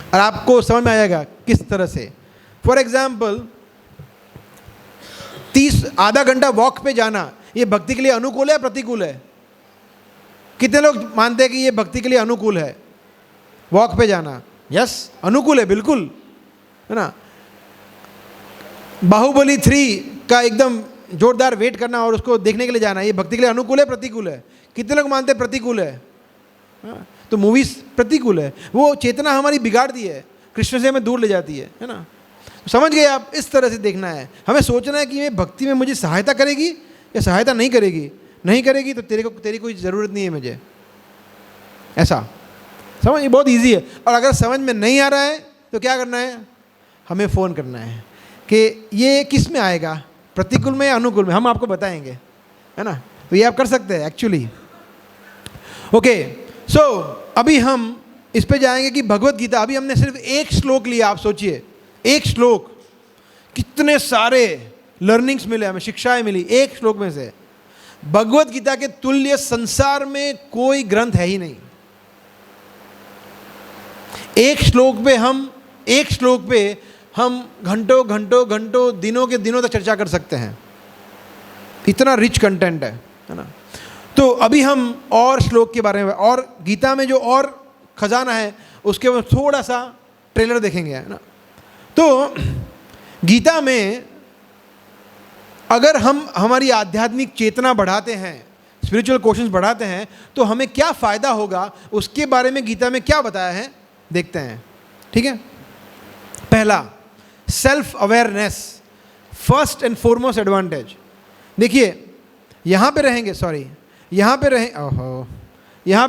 और आपको समझ में आएगा किस तरह से। फॉर एग्जाम्पल 30 आधा घंटा वॉक पे जाना, ये भक्ति के लिए अनुकूल है, प्रतिकूल है? कितने लोग मानते हैं कि ये भक्ति के लिए अनुकूल है, वॉक पे जाना? यस, अनुकूल है, बिल्कुल, है ना। बाहुबली 3 का एकदम जोरदार वेट करना और उसको देखने के लिए जाना, ये भक्ति के लिए अनुकूल है, प्रतिकूल है? कितने लोग मानते हैं प्रतिकूल है? हाँ, तो मूवीज प्रतिकूल है, वो चेतना हमारी बिगाड़ दी है, कृष्ण से हमें दूर ले जाती है ना। समझ गए आप? इस तरह से देखना है, हमें सोचना है कि ये भक्ति में मुझे सहायता करेगी या सहायता नहीं करेगी। नहीं करेगी तो तेरी कोई ज़रूरत नहीं है मुझे, ऐसा समझ। ये बहुत इजी है। और अगर समझ में नहीं आ रहा है तो क्या करना है? हमें फ़ोन करना है कि ये किस में आएगा, प्रतिकूल में या अनुकूल में, हम आपको बताएंगे, है ना। तो ये आप कर सकते हैं एक्चुअली। ओके, सो अभी हम इस पे जाएंगे कि भगवत गीता, अभी हमने सिर्फ एक श्लोक लिया। आप सोचिए, एक श्लोक, कितने सारे लर्निंग्स मिले हमें, शिक्षाएं मिली एक श्लोक में से। भगवत गीता के तुल्य संसार में कोई ग्रंथ है ही नहीं। एक श्लोक पे हम घंटों घंटों घंटों, दिनों के दिनों तक चर्चा कर सकते हैं, इतना रिच कंटेंट है ना। तो अभी हम और श्लोक के बारे में और गीता में जो और खजाना है उसके बाद थोड़ा सा ट्रेलर देखेंगे, है ना। तो गीता में अगर हम हमारी आध्यात्मिक चेतना बढ़ाते हैं, स्पिरिचुअल क्वेश्चंस बढ़ाते हैं, तो हमें क्या फ़ायदा होगा, उसके बारे में गीता में क्या बताया है देखते हैं, ठीक है। पहला, self awareness, first and foremost advantage. देखिए यहाँ पे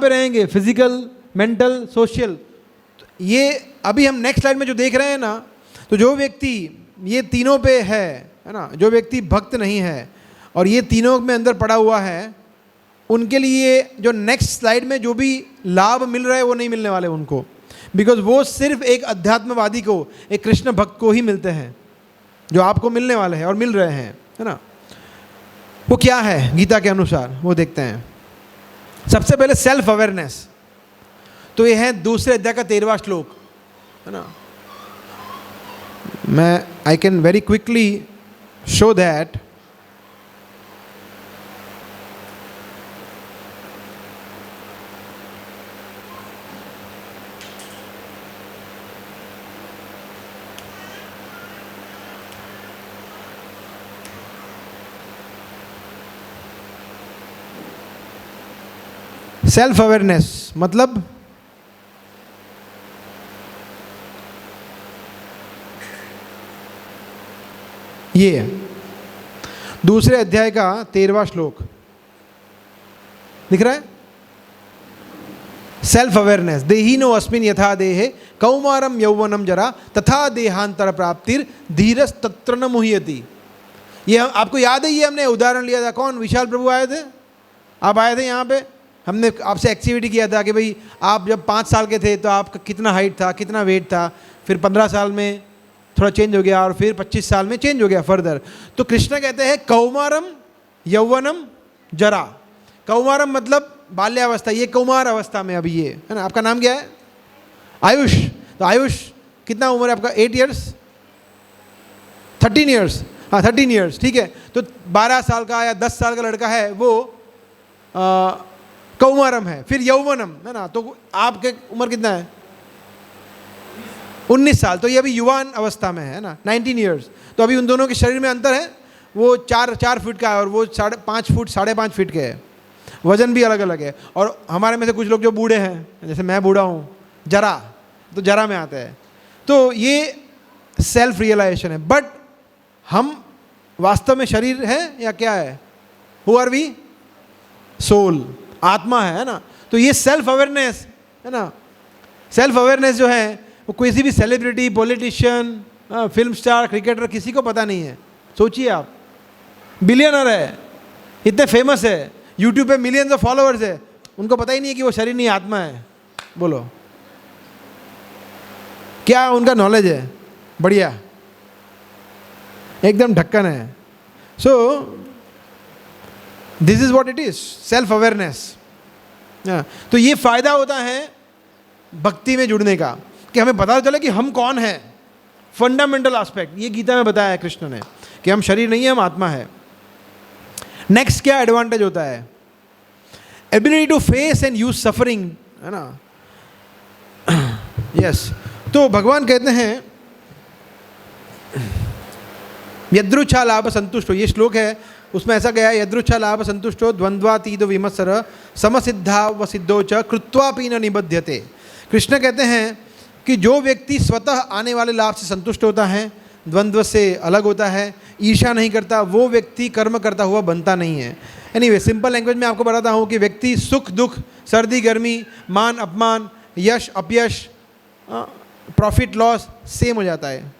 रहेंगे फिजिकल, मेंटल, सोशल। ये अभी हम नेक्स्ट स्लाइड में जो देख रहे हैं ना, तो जो व्यक्ति ये तीनों पे है ना, जो व्यक्ति भक्त नहीं है और ये तीनों में अंदर पड़ा हुआ है, उनके लिए जो नेक्स्ट स्लाइड में जो भी लाभ मिल रहा है वो नहीं मिलने वाले उनको, बिकॉज वो सिर्फ एक अध्यात्मवादी को, एक कृष्ण भक्त को ही मिलते हैं, जो आपको मिलने वाले हैं और मिल रहे हैं, है ना। वो क्या है गीता के अनुसार, वो देखते हैं। सबसे पहले सेल्फ अवेयरनेस, तो ये है दूसरे अध्याय का 13वां श्लोक, है ना। I can very quickly show that. Self awareness मतलब ये है। दूसरे अध्याय का 13वां श्लोक दिख रहा है। सेल्फ अवेयरनेस, देहिनो अस्मिन यथा देहे कौमारम यौवनम जरा तथा देहांतर प्राप्तिर धीरस तत्र न मुह्यति। ये आपको याद है, ये हमने उदाहरण लिया था। कौन? विशाल प्रभु आए थे, आप आए थे यहाँ पे, हमने आपसे एक्टिविटी किया था कि भाई आप जब 5 साल के थे तो आपका कितना हाइट था, कितना वेट था, फिर 15 साल में थोड़ा चेंज हो गया और फिर 25 साल में चेंज हो गया फर्दर। तो कृष्ण कहते हैं कौमारम यौवनम जरा। कौमारम मतलब बाल्यावस्था, ये कौमार अवस्था में अभी ये है ना। आपका नाम क्या है? आयुष। तो आयुष कितना उम्र है आपका? 8 ईयर्स, 13 ईयर्स, हाँ 13 ईयर्स, ठीक है। तो 12 साल का या 10 साल का लड़का है वो कौमारम है। फिर यौवनम है ना, तो आपके उम्र कितना है? 19 साल। तो ये अभी युवान अवस्था में है ना, 19 ईयर्स। तो अभी उन दोनों के शरीर में अंतर है, वो 4 फीट का है और वो 5.5 फुट 5.5 फीट के है। वजन भी अलग अलग है। और हमारे में से कुछ लोग जो बूढ़े हैं, जैसे मैं बूढ़ा हूँ, जरा, तो जरा में आते हैं। तो ये सेल्फ रियलाइजेशन है। बट हम वास्तव में शरीर है या क्या है? Who are we? सोल, आत्मा है ना। तो ये सेल्फ अवेयरनेस है ना। सेल्फ अवेयरनेस जो है वो किसी भी celebrity, politician, film star, cricketer, किसी को पता नहीं है। सोचिए आप, बिलियनर है, इतने फेमस है, यूट्यूब पे मिलियंस ऑफ फॉलोअर्स है, उनको पता ही नहीं है कि वो शरीर नहीं आत्मा है। बोलो क्या उनका नॉलेज है? बढ़िया, एकदम ढक्कन है। So this is what it is, self awareness. तो ये फायदा होता है भक्ति में जुड़ने का कि हमें पता चले कि हम कौन है। फंडामेंटल एस्पेक्ट ये गीता में बताया है कृष्ण ने कि हम शरीर नहीं है, हम आत्मा है। नेक्स्ट क्या एडवांटेज होता है? Ability to face and use suffering, है ना। यस तो भगवान कहते हैं यदृच्छा लाभ संतुष्टो, ये श्लोक है उसमें ऐसा गया, यदृच्छा लाभ संतुष्टो द्वंद्वातीत विमत्सर समसिद्धा व सिद्धो च कृत्वापि न निबध्यते। कृष्ण कहते हैं कि जो व्यक्ति स्वतः आने वाले लाभ से संतुष्ट होता है, द्वंद्व से अलग होता है, ईर्ष्या नहीं करता, वो व्यक्ति कर्म करता हुआ बनता नहीं है। एनीवे सिंपल लैंग्वेज में आपको बताता हूँ कि व्यक्ति सुख दुख, सर्दी गर्मी, मान अपमान, यश अपयश, प्रॉफिट लॉस सेम हो जाता है,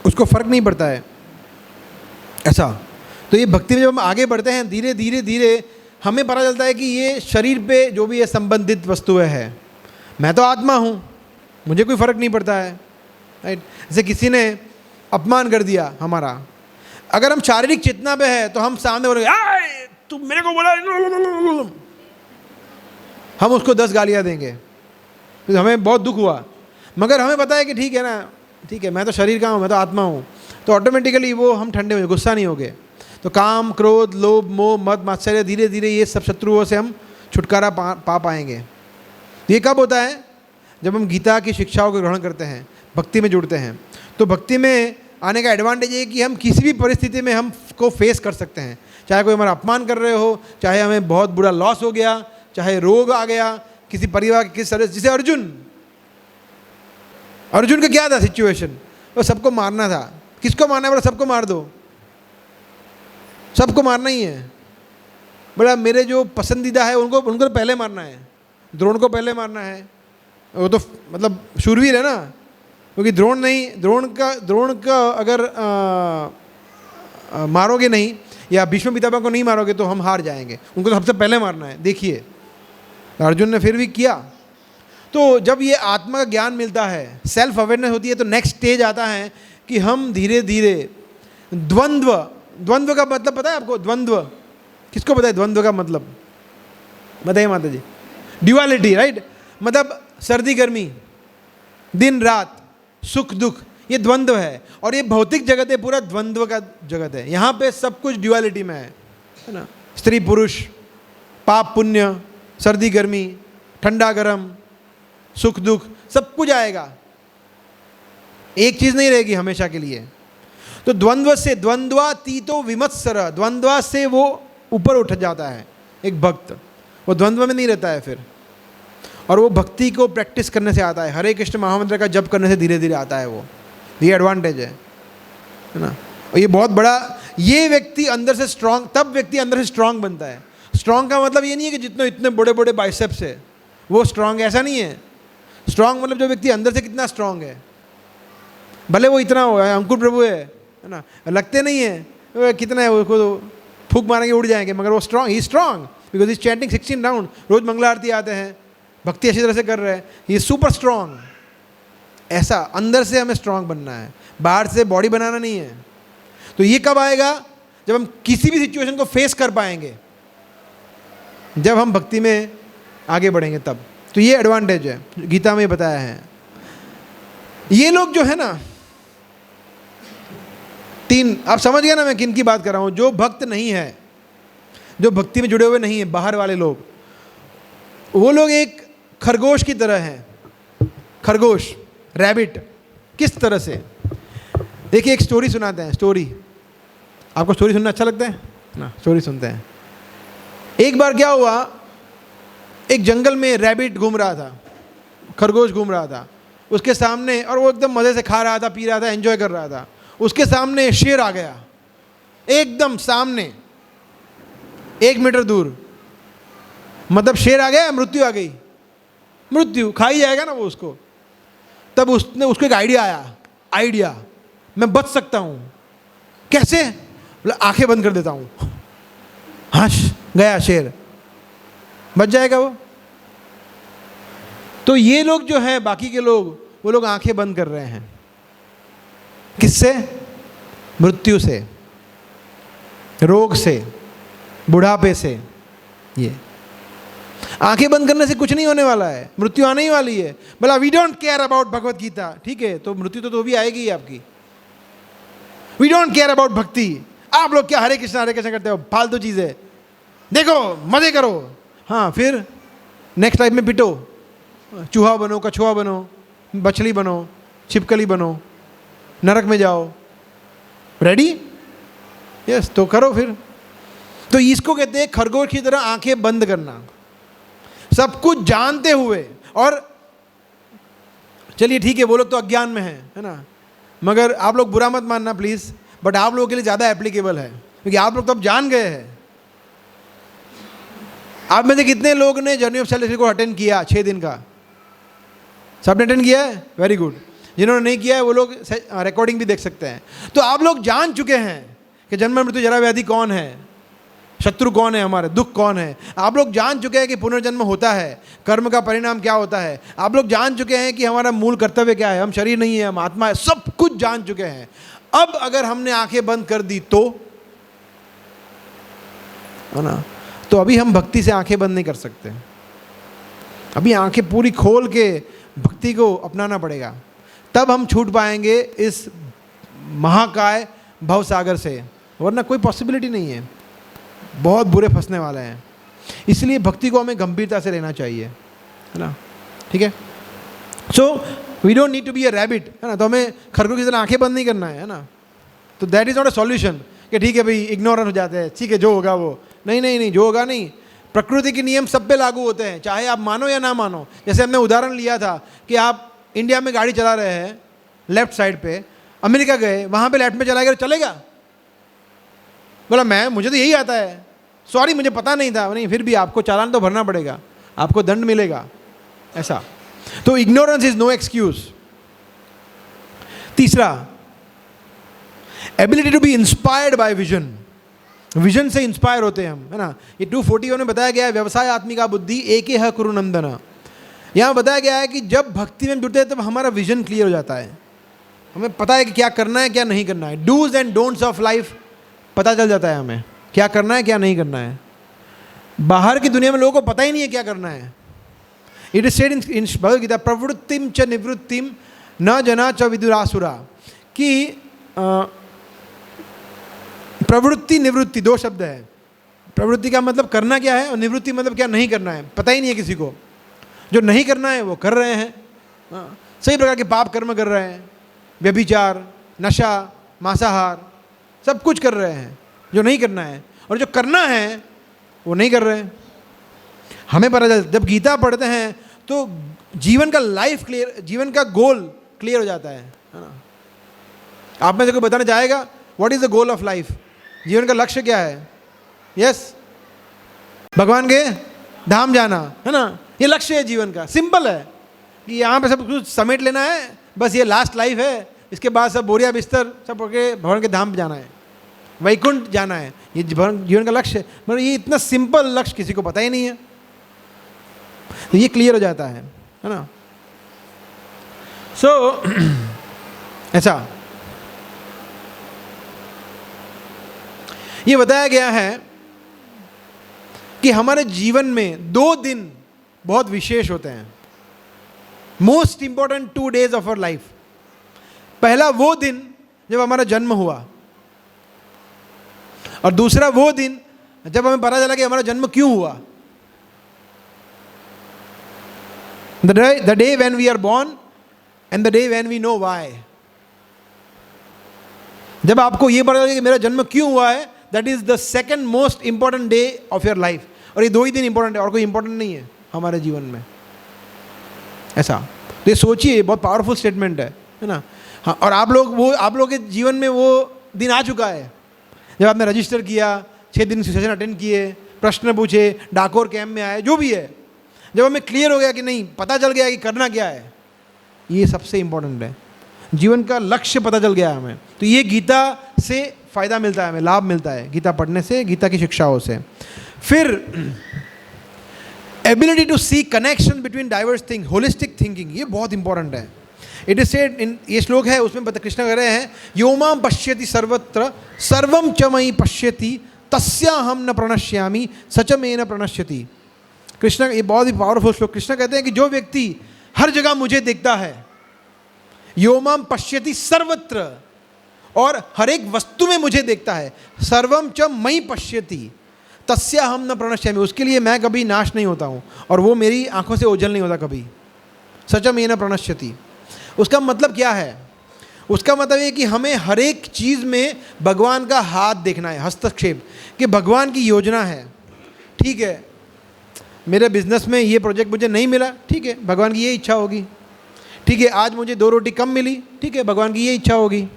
उसको फर्क नहीं पड़ता है ऐसा। तो ये भक्ति में जब हम आगे बढ़ते हैं धीरे धीरे धीरे हमें पता चलता है कि ये शरीर पे जो भी ये संबंधित वस्तुएं है, मैं तो आत्मा हूँ, मुझे कोई फर्क नहीं पड़ता है, राइट। जैसे किसी ने अपमान कर दिया हमारा, अगर हम शारीरिक चेतना पे है तो हम सामने बोलेंगे तू मेरे को बोला, हम उसको 10 गालियाँ देंगे, तो हमें बहुत दुख हुआ। मगर हमें पता है कि ठीक है ना, ठीक है मैं तो शरीर का हूँ, मैं तो आत्मा हूँ, तो ऑटोमेटिकली वो हम ठंडे हो, गुस्सा नहीं होगे। तो काम, क्रोध, लोभ, मोह, मद, मात्सर्य, धीरे धीरे ये सब शत्रुओं से हम छुटकारा पा पाएंगे। ये कब होता है? जब हम गीता की शिक्षाओं को ग्रहण करते हैं, भक्ति में जुड़ते हैं। तो भक्ति में आने का एडवांटेज ये कि हम किसी भी परिस्थिति में हम को फेस कर सकते हैं, चाहे कोई हमारा अपमान कर रहे हो, चाहे हमें बहुत बुरा लॉस हो गया, चाहे रोग आ गया किसी परिवार के किस तरह। जैसे अर्जुन का क्या था सिचुएशन? वो सबको मारना था। किसको मारना है? बोला सबको मार दो, सबको मारना ही है। बोला मेरे जो पसंदीदा है उनको पहले मारना है, द्रोण को पहले मारना है। वो तो मतलब शूरवीर है ना, क्योंकि द्रोण का अगर मारोगे नहीं या भीष्म पितामह को नहीं मारोगे तो हम हार जाएंगे, उनको तो सबसे पहले मारना है। देखिए अर्जुन ने फिर भी किया। तो जब ये आत्मा का ज्ञान मिलता है, सेल्फ अवेयरनेस होती है, तो नेक्स्ट स्टेज आता है कि हम धीरे धीरे द्वंद्व का मतलब पता है आपको? द्वंद्व किसको पता है? द्वंद्व का मतलब बताइए माता जी। Duality, right. मतलब सर्दी गर्मी, दिन रात, सुख दुख, ये द्वंद्व है। और ये भौतिक जगत है, पूरा द्वंद्व का जगत है। यहाँ पे सब कुछ ड्युअलिटी में है ना। स्त्री पुरुष, पाप पुण्य, सर्दी गर्मी, ठंडा गर्म, सुख दुख, सब कुछ आएगा, एक चीज़ नहीं रहेगी हमेशा के लिए। तो द्वंद्व से, द्वंद्वातीतो विमत्सर, द्वंद्वा से वो ऊपर उठ जाता है एक भक्त, वो द्वंद्व में नहीं रहता है फिर। और वो भक्ति को प्रैक्टिस करने से आता है, हरे कृष्ण महामंत्र का जप करने से धीरे धीरे आता है वो। ये एडवांटेज है ना। और ये बहुत बड़ा, ये व्यक्ति अंदर से स्ट्रांग, तब व्यक्ति अंदर से स्ट्रांग बनता है। स्ट्रांग का मतलब ये नहीं है कि जितने इतने बड़े बड़े बाइसेप्स है वो स्ट्रांग, ऐसा नहीं है। स्ट्रांग मतलब जो व्यक्ति अंदर से कितना स्ट्रांग है, भले वो इतना हो, अंकुर प्रभु है ना, लगते नहीं है वो कितना है, उसको तो फूक मारेंगे उड़ जाएंगे, मगर वो strong, he strong because is chanting 16 round, रोज मंगला आरती आते हैं, भक्ति अच्छी तरह से कर रहे हैं, ही सुपर स्ट्रांग। ऐसा अंदर से हमें स्ट्रांग बनना है, बाहर से बॉडी बनाना नहीं है। तो ये कब आएगा? जब हम किसी भी सिचुएशन को फेस कर पाएंगे, जब हम भक्ति में आगे बढ़ेंगे तब। तो ये एडवांटेज है, गीता में बताया है। ये लोग जो है ना, तीन, आप समझ गए ना मैं किन की बात कर रहा हूं? जो भक्त नहीं है, जो भक्ति में जुड़े हुए नहीं है, बाहर वाले लोग, वो लोग एक खरगोश की तरह हैं। खरगोश, रैबिट। किस तरह से? देखिए एक स्टोरी सुनाते हैं। स्टोरी, आपको स्टोरी सुनना अच्छा लगता है ना? स्टोरी सुनते हैं। एक बार क्या हुआ, एक जंगल में रैबिट घूम रहा था, खरगोश घूम रहा था उसके सामने, और वो एकदम मज़े से खा रहा था, पी रहा था, एंजॉय कर रहा था। उसके सामने शेर आ गया, एकदम सामने, 1 मीटर दूर। मतलब शेर आ गया, मृत्यु आ गई, मृत्यु, खा ही जाएगा ना वो उसको। तब उसने, उसको एक आइडिया, मैं बच सकता हूँ। कैसे? बोला आंखें बंद कर देता हूँ। हंस गया शेर, बच जाएगा वो। तो ये लोग जो है, बाकी के लोग, वो लोग आंखें बंद कर रहे हैं। किससे? मृत्यु से, रोग से, बुढ़ापे से। ये आंखें बंद करने से कुछ नहीं होने वाला है, मृत्यु आने ही वाली है। बोला we don't care about Bhagavad Gita, ठीक है, तो मृत्यु तो भी आएगी ही आपकी। वी डोंट केयर अबाउट भक्ति, आप लोग क्या हरे कृष्णा करते हो, फालतू चीजें, देखो मजे करो। हाँ, फिर नेक्स्ट लाइफ में पिटो, चूहा बनो, कछुआ बनो, बछली बनो, छिपकली बनो, नरक में जाओ। रेडी? यस, तो करो फिर। तो इसको कहते हैं खरगोश की तरह आंखें बंद करना, सब कुछ जानते हुए। और चलिए ठीक है, वो लोग तो अज्ञान में है ना, मगर आप लोग बुरा मत मानना प्लीज, बट आप लोगों के लिए ज़्यादा एप्लीकेबल है, क्योंकि आप लोग तो अब जान गए हैं। आप में से कितने लोग ने जर्नी ऑफ सेल्फ को अटेंड किया 6 दिन का? सबने अटेंड किया है? Very good. जिन्होंने नहीं किया है वो लोग रिकॉर्डिंग भी देख सकते हैं। तो आप लोग जान चुके हैं कि जन्म मृत्यु जरा व्याधि कौन है, शत्रु कौन है, हमारे दुख कौन है। आप लोग जान चुके हैं कि पुनर्जन्म होता है, कर्म का परिणाम क्या होता है। आप लोग जान चुके हैं कि हमारा मूल कर्तव्य क्या है, हम शरीर नहीं है, हम आत्मा है, सब कुछ जान चुके हैं। अब अगर हमने आंखें बंद कर दी तो, है ना, तो अभी हम भक्ति से आंखें बंद नहीं कर सकते। अभी आंखें पूरी खोल के भक्ति को अपनाना पड़ेगा, तब हम छूट पाएंगे इस महाकाय भवसागर से, वरना कोई पॉसिबिलिटी नहीं है। बहुत बुरे फंसने वाले हैं। इसलिए भक्ति को हमें गंभीरता से लेना चाहिए, है ना, ठीक है। So we don't need to be a rabbit, है ना, तो हमें खरगोश की तरह आंखें बंद नहीं करना है ना। तो that is not a solution कि ठीक है भाई इग्नोरेंट हो जाते हैं, ठीक है जो होगा वो, नहीं, जो होगा नहीं। प्रकृति के नियम सब पे लागू होते हैं, चाहे आप मानो या ना मानो। जैसे हमने उदाहरण लिया था कि आप इंडिया में गाड़ी चला रहे हैं लेफ्ट साइड पे, अमेरिका गए, वहाँ पे लेफ्ट में चला गया, चलेगा? बोला मुझे तो यही आता है, सॉरी मुझे पता नहीं था। नहीं, फिर भी आपको चालान तो भरना पड़ेगा, आपको दंड मिलेगा, ऐसा। तो इग्नोरेंस इज नो एक्सक्यूज। तीसरा, ability to be inspired by vision. Vision से इंस्पायर होते हैं हम, है ना। ये 241 में बताया गया है, व्यवसाय आत्मिका बुद्धि एके ह कुरु नंदन। यहाँ बताया गया है कि जब भक्ति में जुड़ते हैं तब हमारा विजन क्लियर हो जाता है, हमें पता है कि क्या करना है क्या नहीं करना है। Dos and don'ts of life पता चल जाता है हमें, क्या करना है क्या नहीं करना है। बाहर की दुनिया में लोगों को पता ही नहीं है क्या करना है। It is said in Bhagavad Gita, प्रवृत्तिम च निवृत्तिम न जना च विदुरासुरा, कि प्रवृत्ति निवृत्ति 2 शब्द है। प्रवृत्ति का मतलब करना क्या है, और निवृत्ति मतलब क्या नहीं करना है, पता ही नहीं है किसी को। जो नहीं करना है वो कर रहे हैं, सही प्रकार के पाप कर्म कर रहे हैं, व्यभिचार, नशा, मांसाहार, सब कुछ कर रहे हैं जो नहीं करना है। और जो करना है वो नहीं कर रहे हैं। हमें पता चलता, जब गीता पढ़ते हैं तो जीवन का लाइफ क्लियर, जीवन का गोल क्लियर हो जाता है ना। आप में से कोई बताना चाहेगा what is the goal of life? जीवन का लक्ष्य क्या है? यस, भगवान के धाम जाना, है ना? ये लक्ष्य है जीवन का। सिंपल है कि यहाँ पे सब कुछ समेट लेना है, बस ये लास्ट लाइफ है, इसके बाद सब बोरिया बिस्तर सब पकड़े भगवान के धाम पे जाना है, वैकुंठ जाना है। ये जीवन का लक्ष्य है। मतलब ये इतना सिंपल लक्ष्य किसी को पता ही नहीं है, तो ये क्लियर हो जाता है ना? सो ऐसा ये बताया गया है कि हमारे जीवन में 2 दिन बहुत विशेष होते हैं, most important 2 days of our life. पहला वो दिन जब हमारा जन्म हुआ, और दूसरा वो दिन जब हमें पता चला कि हमारा जन्म क्यों हुआ। The day when we are born and the day when we know why. जब आपको ये पता चला कि मेरा जन्म क्यों हुआ है, that is the second most important day of your life. और ये 2 ही दिन इंपॉर्टेंट है, और कोई इंपॉर्टेंट नहीं है हमारे जीवन में, ऐसा। तो ये सोचिए, बहुत पावरफुल स्टेटमेंट है ना? हाँ, और आप लोग के जीवन में वो दिन आ चुका है जब आपने रजिस्टर किया, 6 दिन सेशन अटेंड किए, प्रश्न पूछे, डाकोर कैंप में आए, जो भी है, जब हमें क्लियर हो गया कि नहीं, पता चल गया कि करना क्या है, ये सबसे इंपॉर्टेंट है। जीवन का लक्ष्य पता चल गया है हमें, तो ये गीता से फ़ायदा मिलता है, हमें लाभ मिलता है गीता पढ़ने से, गीता की शिक्षाओं से। फिर ability to see connection between diverse thing, holistic thinking, ये बहुत इंपॉर्टेंट है। इट इज सेड इन, ये श्लोक है, उसमें कृष्ण कह रहे हैं, यो मां पश्यति सर्वत्र सर्वम च मयि पश्यति तस्याहम न प्रणश्यामि सच में न प्रणश्यति। कृष्ण, ये बहुत ही पावरफुल श्लोक। कृष्ण कहते हैं कि जो व्यक्ति हर जगह मुझे देखता है, यो मां पश्यति सर्वत्र, और हर एक वस्तु में मुझे देखता है, सर्वम च मयि पश्यति तस्याहम न प्रणश्यामि, उसके लिए मैं कभी नाश नहीं होता हूँ, और वो मेरी आंखों से ओझल नहीं होता कभी। सच में न प्रणश्यति, उसका मतलब क्या है? उसका मतलब ये कि हमें हर एक चीज़ में भगवान का हाथ देखना है, हस्तक्षेप, कि भगवान की योजना है। ठीक है, मेरे बिजनेस में ये प्रोजेक्ट मुझे नहीं मिला, ठीक है, भगवान की ये इच्छा होगी। ठीक है, आज मुझे 2 रोटी कम मिली, ठीक है, भगवान की ये इच्छा होगी।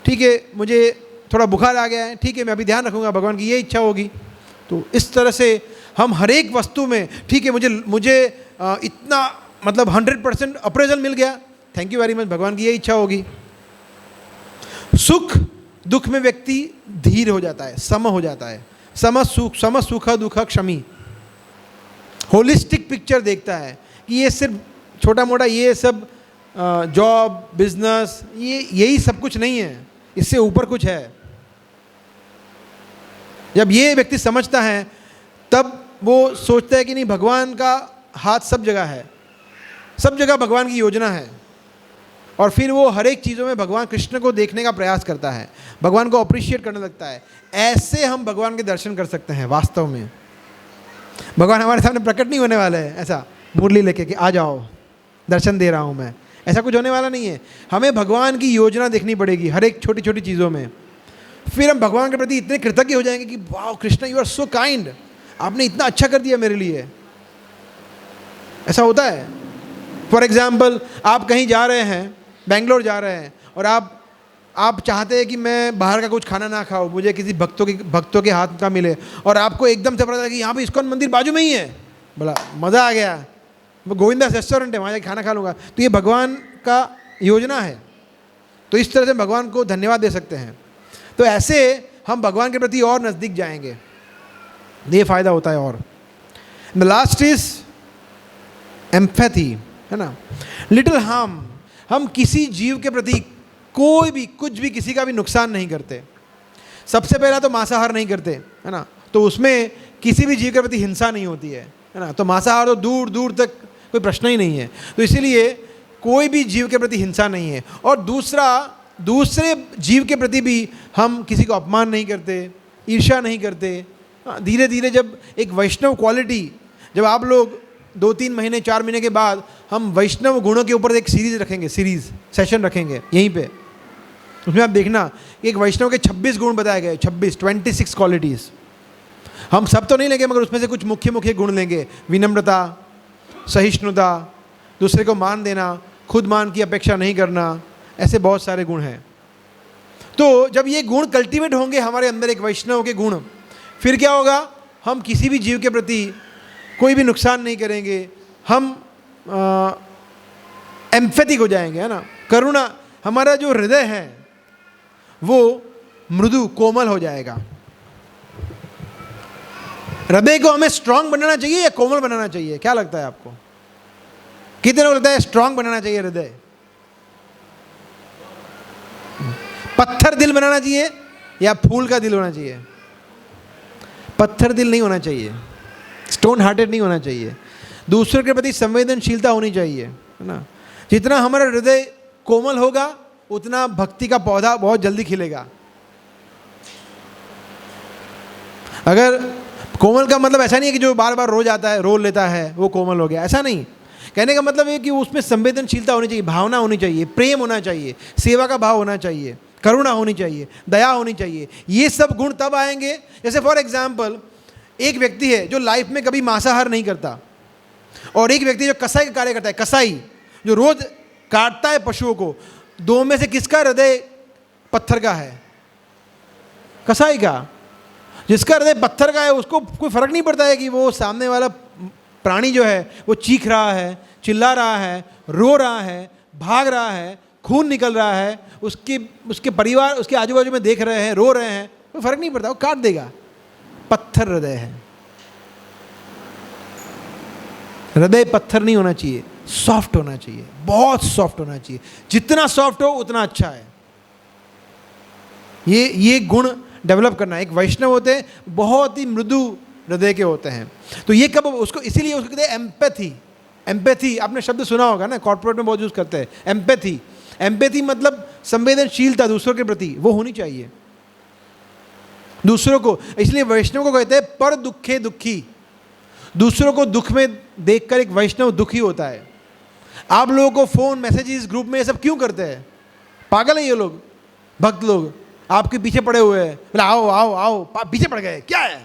ठीक है, मुझे थोड़ा बुखार आ गया है, ठीक है, मैं अभी ध्यान रखूँगा, भगवान की ये इच्छा होगी। तो इस तरह से हम हर एक वस्तु में, ठीक है, मुझे इतना मतलब 100% अप्रेजल मिल गया, थैंक यू वेरी मच, भगवान की ये इच्छा होगी। सुख दुख में व्यक्ति धीर हो जाता है, सम हो जाता है, सम सुख दुख क्षमी, होलिस्टिक पिक्चर देखता है कि ये सिर्फ छोटा मोटा ये सब जॉब बिजनेस यही सब कुछ नहीं है, इससे ऊपर कुछ है। जब ये व्यक्ति समझता है, तब वो सोचता है कि नहीं, भगवान का हाथ सब जगह है, सब जगह भगवान की योजना है। और फिर वो हर एक चीज़ों में भगवान कृष्ण को देखने का प्रयास करता है, भगवान को अप्रिशिएट करने लगता है। ऐसे हम भगवान के दर्शन कर सकते हैं। वास्तव में भगवान हमारे सामने प्रकट नहीं होने वाले हैं ऐसा मुरली लेके कि आ जाओ दर्शन दे रहा हूँ मैं, ऐसा कुछ होने वाला नहीं है। हमें भगवान की योजना देखनी पड़ेगी हर एक छोटी छोटी चीज़ों में। फिर हम भगवान के प्रति इतने कृतज्ञ हो जाएंगे कि वाह Krishna, you are so kind, आपने इतना अच्छा कर दिया मेरे लिए। ऐसा होता है। फॉर एग्जाम्पल, आप कहीं जा रहे हैं, बेंगलोर जा रहे हैं, और आप चाहते हैं कि मैं बाहर का कुछ खाना ना खाऊं, मुझे किसी भक्तों के हाथ का मिले, और आपको एकदम से पता चला कि यहाँ पे इस्कॉन मंदिर बाजू में ही है, बोला मज़ा आ गया, वो गोविंदास रेस्टोरेंट है, वहाँ जाकर खाना खा लूँगा। तो ये भगवान का योजना है। तो इस तरह से भगवान को धन्यवाद दे सकते हैं। तो ऐसे हम भगवान के प्रति और नज़दीक जाएंगे, ये फ़ायदा होता है। और द लास्ट इज एम्पैथी, है ना, लिटिल हार्म। हम किसी जीव के प्रति कोई भी कुछ भी किसी का भी नुकसान नहीं करते। सबसे पहला तो मांसाहार नहीं करते, है ना, तो उसमें किसी भी जीव के प्रति हिंसा नहीं होती है ना। तो मांसाहार तो दूर दूर तक कोई प्रश्न ही नहीं है। तो इसीलिए कोई भी जीव के प्रति हिंसा नहीं है। और दूसरे जीव के प्रति भी हम किसी को अपमान नहीं करते, ईर्ष्या नहीं करते। धीरे धीरे जब एक वैष्णव क्वालिटी, जब आप लोग 2-3 महीने 4 महीने के बाद हम वैष्णव गुणों के ऊपर एक सीरीज रखेंगे, सेशन रखेंगे यहीं पे, उसमें आप देखना एक वैष्णव के 26 गुण बताए गए, 26 क्वालिटीज़। हम सब तो नहीं लेंगे, मगर उसमें से कुछ मुख्य गुण लेंगे। विनम्रता, सहिष्णुता, दूसरे को मान देना, खुद मान की अपेक्षा नहीं करना, ऐसे बहुत सारे गुण हैं। तो जब ये गुण कल्टीवेट होंगे हमारे अंदर, एक वैष्णव के गुण, फिर क्या होगा, हम किसी भी जीव के प्रति कोई भी नुकसान नहीं करेंगे, हम एम्फेटिक हो जाएंगे, है ना। करुणा, हमारा जो हृदय है वो मृदु कोमल हो जाएगा। हृदय को हमें स्ट्रांग बनाना चाहिए या कोमल बनाना चाहिए, क्या लगता है आपको? कितने लोग लगता है स्ट्रांग बनाना चाहिए हृदय? पत्थर दिल बनाना चाहिए या फूल का दिल होना चाहिए? पत्थर दिल नहीं होना चाहिए, स्टोन हार्टेड नहीं होना चाहिए। दूसरों के प्रति संवेदनशीलता होनी चाहिए, है ना। जितना हमारा हृदय कोमल होगा उतना भक्ति का पौधा बहुत जल्दी खिलेगा। अगर कोमल का मतलब ऐसा नहीं है कि जो बार बार रो जाता है, रो लेता है, वो कोमल हो गया, ऐसा नहीं। कहने का मतलब है कि उसमें संवेदनशीलता होनी चाहिए, भावना होनी चाहिए, प्रेम होना चाहिए, सेवा का भाव होना चाहिए, करुणा होनी चाहिए, दया होनी चाहिए। ये सब गुण तब आएंगे, जैसे फॉर एग्जाम्पल एक व्यक्ति है जो लाइफ में कभी मांसाहार नहीं करता, और एक व्यक्ति जो कसाई का कार्य करता है, कसाई जो रोज काटता है पशुओं को, दो में से किसका हृदय पत्थर का है? कसाई का। जिसका हृदय पत्थर का है उसको कोई फर्क नहीं पड़ता है कि वो सामने वाला प्राणी जो है वो चीख रहा है, चिल्ला रहा है, रो रहा है, भाग रहा है, खून निकल रहा है, उसके परिवार उसके आजू बाजू में देख रहे हैं, रो रहे हैं, कोई फर्क नहीं पड़ता, वो काट देगा। पत्थर हृदय है। हृदय पत्थर नहीं होना चाहिए, सॉफ्ट होना चाहिए, बहुत सॉफ्ट होना चाहिए। जितना सॉफ्ट हो उतना अच्छा है। ये गुण डेवलप करना। एक वैष्णव होते हैं बहुत ही मृदु हृदय के होते हैं। तो ये कब उसको, इसीलिए उसको कहते हैं एम्पैथी। एम्पैथी आपने शब्द सुना होगा ना, कॉर्पोरेट में बहुत यूज करते हैं एम्पैथी। एम्पैथी मतलब संवेदनशीलता दूसरों के प्रति, वो होनी चाहिए दूसरों को। इसलिए वैष्णव को कहते हैं पर दुखे दुखी। दूसरों को दुख में देखकर एक वैष्णव दुखी होता है। आप लोगों को फोन मैसेजेस ग्रुप में ये सब क्यों करते हैं? पागल है ये लोग, भक्त लोग आपके पीछे पड़े हुए हैं, बोले आओ आओ आओ, पीछे पड़ गए, क्या है?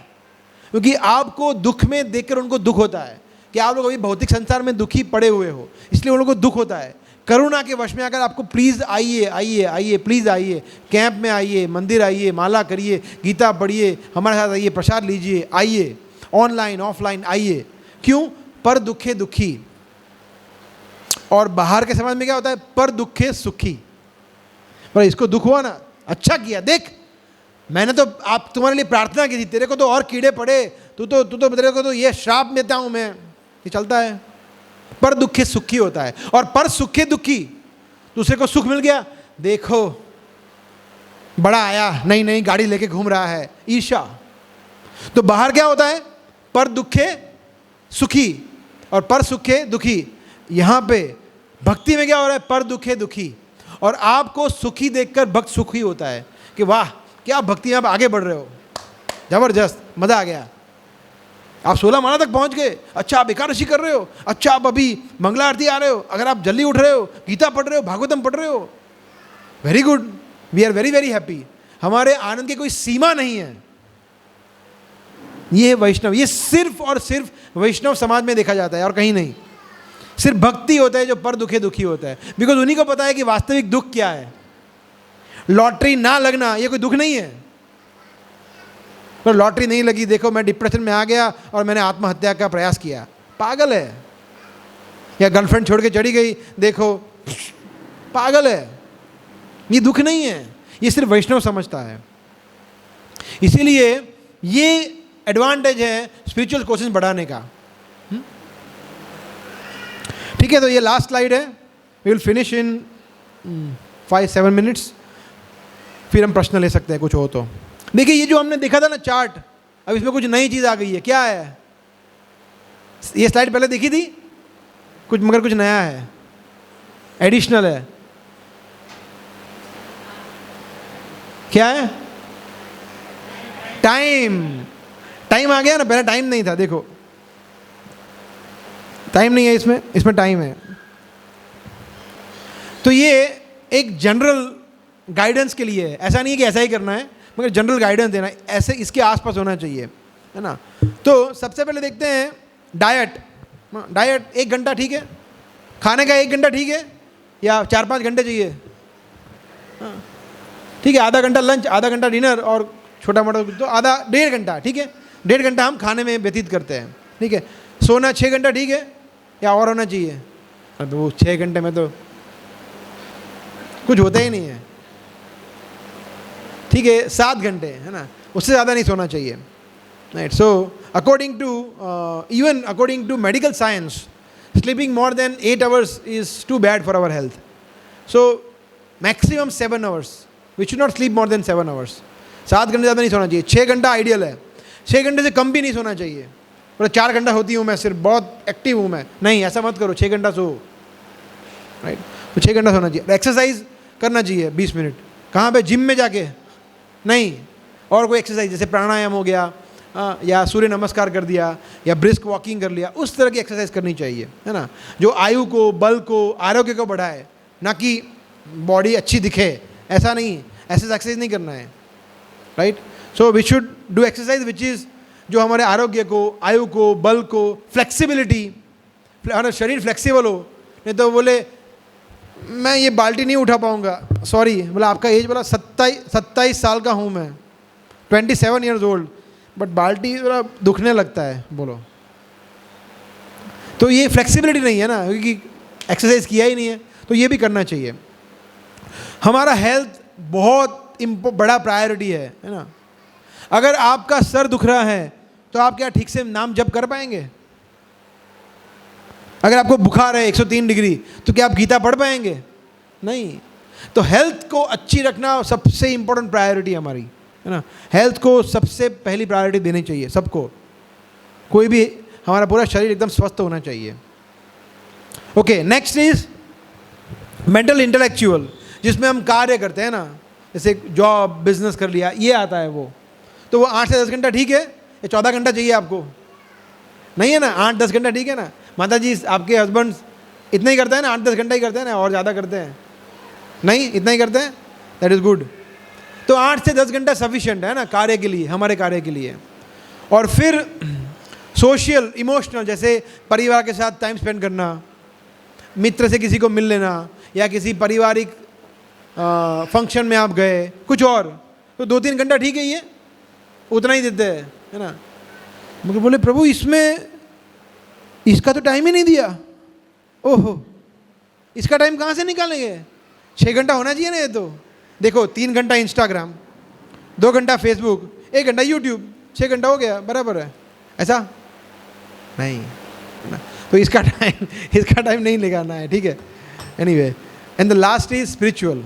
क्योंकि आपको दुख में देखकर उनको दुख होता है कि आप लोग अभी भौतिक संसार में दुखी पड़े हुए हो, इसलिए उन लोगों को दुख होता है। करुणा के वश में अगर आपको प्लीज़ आइए आइए आइए, प्लीज़ आइए, कैंप में आइए, मंदिर आइए, माला करिए, गीता पढ़िए, हमारे साथ आइए, प्रसाद लीजिए, आइए, ऑनलाइन ऑफलाइन आइए। क्यों? पर दुखे दुखी। और बाहर के समाज में क्या होता है? पर दुखे सुखी। पर इसको दुख हुआ ना, अच्छा किया, देख मैंने तो आप तुम्हारे लिए प्रार्थना की थी, तेरे को तो और कीड़े पड़े, तू तो तेरे को तो ये श्राप देता हूं मैं। ये चलता है। पर दुखे सुखी होता है, और पर सुखे दुखी, दूसरे को सुख मिल गया, देखो बड़ा आया, नई नई गाड़ी लेके घूम रहा है, ईर्ष्या। तो बाहर क्या होता है? पर दुखे सुखी और पर सुखे दुखी। यहां पे भक्ति में क्या हो रहा है? पर दुखे दुखी। और आपको सुखी देखकर भक्त सुखी होता है कि वाह क्या भक्ति में आप आगे बढ़ रहे हो, जबरदस्त, मजा आ गया। आप 16 माला तक पहुंच गए, अच्छा आप एकादशी कर रहे हो, अच्छा आप अभी मंगला आरती आ रहे हो, अगर आप जल्दी उठ रहे हो, गीता पढ़ रहे हो, भागवतम पढ़ रहे हो, very good, we are very very happy. हमारे आनंद की कोई सीमा नहीं है। ये है वैष्णव। ये सिर्फ और सिर्फ वैष्णव समाज में देखा जाता है और कहीं नहीं। सिर्फ भक्ति होता है जो पर दुखे दुखी होता है, बिकॉज उन्हीं को पता है कि वास्तविक दुख क्या है। लॉटरी ना लगना ये कोई दुख नहीं है। तो लॉटरी नहीं लगी, देखो मैं डिप्रेशन में आ गया और मैंने आत्महत्या का प्रयास किया, पागल है। या गर्लफ्रेंड छोड़ के चढ़ी गई, देखो पागल है। ये दुख नहीं है, ये सिर्फ वैष्णव समझता है। इसीलिए ये एडवांटेज है स्पिरिचुअल कोर्सेज बढ़ाने का। ठीक है, तो ये लास्ट स्लाइड है, we will finish in 5-7 minutes, फिर हम प्रश्न ले सकते हैं कुछ हो तो। देखिए ये जो हमने देखा था ना चार्ट, अब इसमें कुछ नई चीज़ आ गई है। क्या है? ये स्लाइड पहले देखी थी कुछ, मगर कुछ नया है, एडिशनल है। क्या है? टाइम। टाइम आ गया ना, पहले टाइम नहीं था। देखो टाइम नहीं है इसमें, इसमें टाइम है। तो ये एक जनरल गाइडेंस के लिए है, ऐसा नहीं है कि ऐसा ही करना है, मगर जनरल गाइडेंस देना, ऐसे इसके आसपास होना चाहिए, है ना। तो सबसे पहले देखते हैं डाइट। डाइट 1 घंटा ठीक है, खाने का 1 घंटा ठीक है, या 4-5 घंटे चाहिए? ठीक है, आधा घंटा लंच, आधा घंटा डिनर और छोटा मोटा तो आधा 1.5 घंटा, ठीक है, 1.5 घंटा हम खाने में व्यतीत करते हैं, ठीक है। सोना 6 घंटा ठीक है या और होना चाहिए? अब वो 6 घंटे में तो कुछ होता ही नहीं है, ठीक है, 7 घंटे है ना, उससे ज़्यादा नहीं सोना चाहिए, right. So according to even according to medical science, sleeping more than 8 hours is too bad for our health. So maximum 7 hours. We should not sleep more than 7 hours. 7 घंटे ज़्यादा नहीं सोना चाहिए, 6 घंटा आइडियल है, 6 घंटे से कम भी नहीं सोना चाहिए। मतलब 4 घंटा होती हूँ मैं, सिर्फ बहुत एक्टिव हूँ मैं, नहीं, ऐसा मत करो, 6 घंटा सो, राइट। तो 6 घंटा सोना चाहिए। एक्सरसाइज करना चाहिए 20 मिनट, कहाँ पे? जिम में जाके नहीं, और कोई एक्सरसाइज जैसे प्राणायाम हो गया, या सूर्य नमस्कार कर दिया, या ब्रिस्क वॉकिंग कर लिया, उस तरह की एक्सरसाइज करनी चाहिए, है ना, जो आयु को, बल को, आरोग्य को बढ़ाए, ना कि बॉडी अच्छी दिखे, ऐसा नहीं, ऐसे एक्सरसाइज नहीं करना है, right. So we should do exercise which is जो हमारे आरोग्य को, आयु को, बल को, फ्लेक्सिबिलिटी, हमारा शरीर फ्लेक्सिबल हो। नहीं तो बोले मैं ये बाल्टी नहीं उठा पाऊँगा, सॉरी, बोला आपका एज बोला 27 साल का हूँ मैं, 27 ईयर्स ओल्ड, बट बाल्टी थोड़ा दुखने लगता है, बोलो। तो ये फ्लेक्सिबिलिटी नहीं है ना, क्योंकि एक्सरसाइज किया ही नहीं है, तो ये भी करना चाहिए। हमारा हेल्थ बहुत बड़ा प्रायोरिटी है ना। अगर आपका सर दुख रहा है तो आप क्या ठीक से नाम जप कर पाएंगे? अगर आपको बुखार है 103 डिग्री, तो क्या आप गीता पढ़ पाएंगे? नहीं। तो हेल्थ को अच्छी रखना सबसे इंपॉर्टेंट प्रायोरिटी हमारी, है ना। हेल्थ को सबसे पहली प्रायोरिटी देनी चाहिए सबको, कोई भी, हमारा पूरा शरीर एकदम स्वस्थ होना चाहिए। Okay, next is mental intellectual, जिसमें हम कार्य करते हैं ना, जैसे जॉब, बिजनेस कर लिया, ये आता है वो, तो वो 8 से 10 घंटा ठीक है या 14 घंटा चाहिए आपको? नहीं है ना, 8-10 घंटा ठीक है ना। माता जी, आपके हस्बैंड इतना ही करते हैं ना, 8-10 घंटा ही करते हैं ना, और ज़्यादा करते हैं? नहीं, इतना ही करते हैं, दैट इज़ गुड। तो 8 से 10 घंटा सफिशिएंट है ना कार्य के लिए, हमारे कार्य के लिए। और फिर सोशल, इमोशनल, जैसे परिवार के साथ टाइम स्पेंड करना, मित्र से किसी को मिल लेना, या किसी पारिवारिक फंक्शन में आप गए, कुछ और, तो 2-3 घंटा ठीक है, ये उतना ही देते हैं, है ना। मुझे बोले प्रभु इसमें इसका तो टाइम ही नहीं दिया, ओहो, इसका टाइम कहाँ से निकालेंगे? 6 घंटा होना चाहिए ना ये तो। देखो 3 घंटा इंस्टाग्राम, 2 घंटा फेसबुक, 1 घंटा यूट्यूब, 6 घंटा हो गया, बराबर है, ऐसा नहीं ना। तो इसका टाइम नहीं लगाना है, ठीक है। Anyway, and the last is spiritual.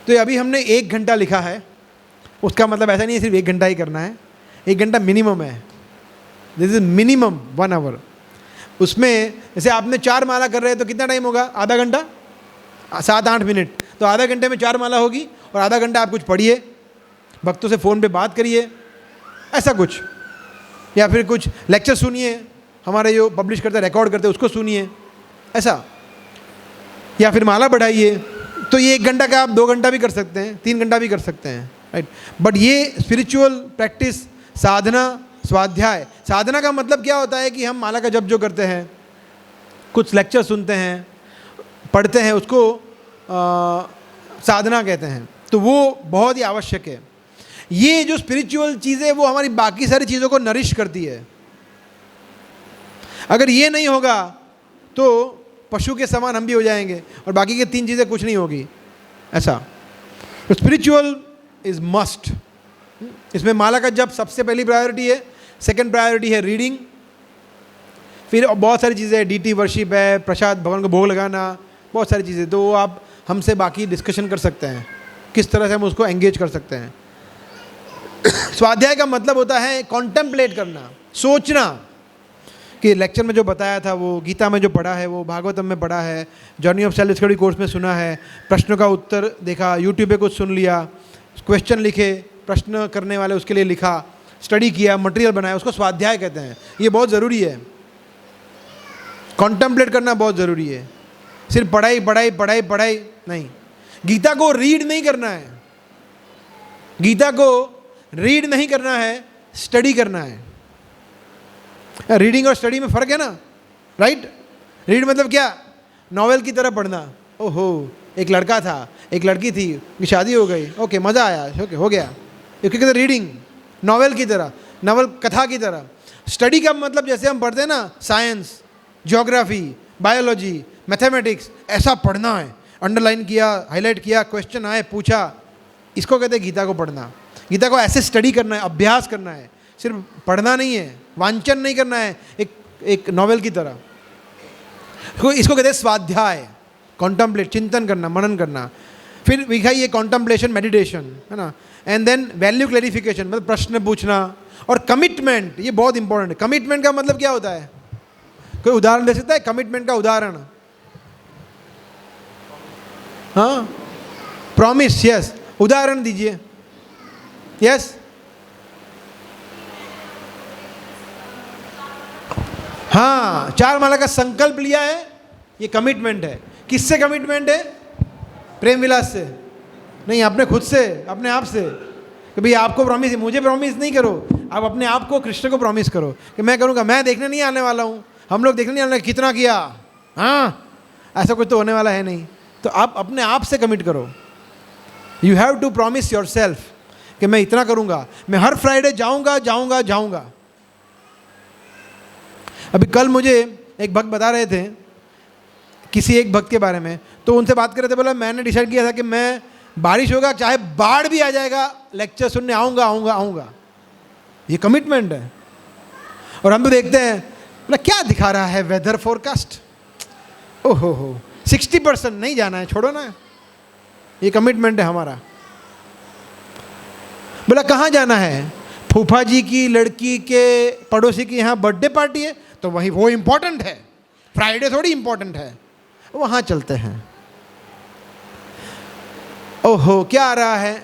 तो अभी हमने 1 घंटा लिखा है, उसका मतलब ऐसा नहीं है सिर्फ 1 घंटा ही करना है, 1 घंटा मिनिमम है, दिस इज मिनिमम 1 आवर। उसमें जैसे आपने 4 माला कर रहे हैं तो कितना टाइम होगा? आधा घंटा, 7-8 मिनट, तो आधा घंटे में 4 माला होगी, और आधा घंटा आप कुछ पढ़िए, भक्तों से फ़ोन पे बात करिए, ऐसा कुछ, या फिर कुछ लेक्चर सुनिए, हमारे जो पब्लिश करते, रिकॉर्ड करते, उसको सुनिए, ऐसा, या फिर माला बढ़ाइए। तो ये 1 घंटा का आप 2 घंटा भी कर सकते हैं, 3 घंटा भी कर सकते हैं, राइट। बट ये स्पिरिचुअल प्रैक्टिस, साधना, स्वाध्याय, साधना का मतलब क्या होता है कि हम माला का जप जो करते हैं, कुछ लेक्चर सुनते हैं, पढ़ते हैं, उसको साधना कहते हैं। तो वो बहुत ही आवश्यक है। ये जो स्पिरिचुअल चीज़ें, वो हमारी बाकी सारी चीज़ों को नरिश करती है। अगर ये नहीं होगा तो पशु के समान हम भी हो जाएंगे, और बाकी के 3 चीज़ें कुछ नहीं होगी, ऐसा। तो स्पिरिचुअल इज मस्ट। इसमें माला का जप सबसे पहली प्रायोरिटी है, सेकंड प्रायोरिटी है रीडिंग, फिर बहुत सारी चीज़ें, डीटी वर्शिप है, प्रसाद भगवान को भोग लगाना, बहुत सारी चीज़ें। तो वो आप हमसे बाकी डिस्कशन कर सकते हैं, किस तरह से हम उसको एंगेज कर सकते हैं। स्वाध्याय का मतलब होता है कॉन्टेम्पलेट करना, सोचना, कि लेक्चर में जो बताया था, वो गीता में जो पढ़ा है, वो भागवतम में पढ़ा है, journey of self discovery course में सुना है, प्रश्नों का उत्तर देखा, यूट्यूब पे कुछ सुन लिया, क्वेश्चन लिखे, प्रश्न करने वाले उसके लिए लिखा, स्टडी किया, मटेरियल बनाया, उसको स्वाध्याय कहते हैं। ये बहुत ज़रूरी है, कॉन्टेम्पलेट करना बहुत ज़रूरी है। सिर्फ पढ़ाई पढ़ाई पढ़ाई पढ़ाई नहीं। गीता को रीड नहीं करना है, गीता को रीड नहीं करना है, स्टडी करना है। रीडिंग और स्टडी में फ़र्क है ना, राइट। रीड मतलब क्या? नॉवेल की तरह पढ़ना, ओहो एक लड़का था, एक लड़की थी, उनकी शादी हो गई, ओके मज़ा आया, ओके हो गया। क्योंकि रीडिंग नॉवेल की तरह, नॉवल कथा की तरह। स्टडी का मतलब जैसे हम पढ़ते हैं ना, साइंस, ज्योग्राफी, बायोलॉजी, मैथमेटिक्स, ऐसा पढ़ना है, अंडरलाइन किया, हाईलाइट किया, क्वेश्चन आए पूछा, इसको कहते हैं गीता को पढ़ना। गीता को ऐसे स्टडी करना है, अभ्यास करना है, सिर्फ पढ़ना नहीं है, वांचन नहीं करना है एक नॉवेल की तरह। इसको कहते हैं स्वाध्याय, कॉन्टम्पलेट, चिंतन करना, मनन करना। फिर लिखा ये कॉन्टम्पलेशन मेडिटेशन है ना, एंड देन वैल्यू क्लैरिफिकेशन, मतलब प्रश्न पूछना, और कमिटमेंट, ये बहुत इंपॉर्टेंट है। कमिटमेंट का मतलब क्या होता है? कोई उदाहरण दे सकता है कमिटमेंट का उदाहरण? हाँ, प्रॉमिस, यस, उदाहरण दीजिए। यस, हाँ, 4 माला का संकल्प लिया है, ये कमिटमेंट है। किससे कमिटमेंट है? प्रेम विलास से नहीं, अपने खुद से, अपने आप से, कि भाई आपको प्रॉमिस है, मुझे प्रॉमिस नहीं करो, आप अपने आप को, कृष्ण को प्रॉमिस करो कि मैं करूँगा, मैं देखने नहीं आने वाला हूँ, हम लोग देखने नहीं आने, कितना किया, हाँ, ऐसा कुछ तो होने वाला है नहीं। तो आप अपने आप से कमिट करो। You have to promise yourself कि मैं इतना करूँगा, मैं हर फ्राइडे जाऊँगा जाऊँगा जाऊँगा। अभी कल मुझे एक भक्त बता रहे थे किसी एक भक्त के बारे में, तो उनसे बात कर रहे थे, बोला मैंने डिसाइड किया था कि मैं बारिश होगा चाहे बाढ़ भी आ जाएगा, लेक्चर सुनने आऊँगा आऊँगा आऊँगा। ये कमिटमेंट है। और हम तो देखते हैं, बोला क्या दिखा रहा है वेदर फोरकास्ट, ओहो 60% नहीं जाना है, छोड़ो ना। ये कमिटमेंट है हमारा। बोला कहाँ जाना है? फूफा जी की लड़की के पड़ोसी की यहाँ बर्थडे पार्टी है, तो वहीं वो इम्पोर्टेंट है, फ्राइडे थोड़ी इम्पोर्टेंट है, वहाँ चलते हैं। ओहो क्या आ रहा है?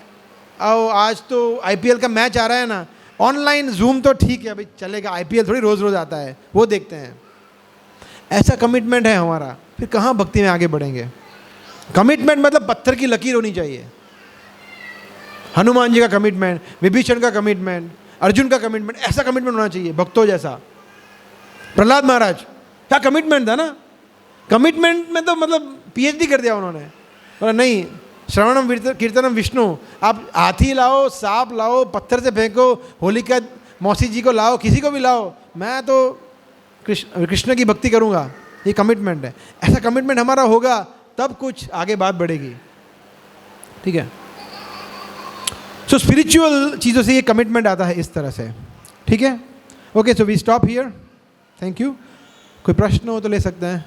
आओ आज तो आईपीएल का मैच आ रहा है ना, ऑनलाइन जूम तो ठीक है भाई चलेगा, आईपीएल थोड़ी रोज़ रोज़ आता है, वो देखते हैं। ऐसा कमिटमेंट है हमारा, फिर कहाँ भक्ति में आगे बढ़ेंगे? कमिटमेंट मतलब पत्थर की लकीर होनी चाहिए। हनुमान जी का कमिटमेंट, विभीषण का कमिटमेंट, अर्जुन का कमिटमेंट, ऐसा कमिटमेंट होना चाहिए भक्तों जैसा। प्रहलाद महाराज क्या कमिटमेंट था ना, कमिटमेंट में तो मतलब पीएचडी कर दिया उन्होंने। बोला नहीं, श्रवणम कीर्तनम विष्णु, आप हाथी लाओ, सांप लाओ, पत्थर से फेंको, होलिका मौसी जी को लाओ, किसी को भी लाओ, मैं तो कृष्ण की भक्ति करूँगा। ये कमिटमेंट है। ऐसा कमिटमेंट हमारा होगा तब कुछ आगे बात बढ़ेगी। ठीक है, सो स्पिरिचुअल चीज़ों से ये कमिटमेंट आता है इस तरह से। ठीक है, okay, so we stop here, thank you. कोई प्रश्न हो तो ले सकते हैं।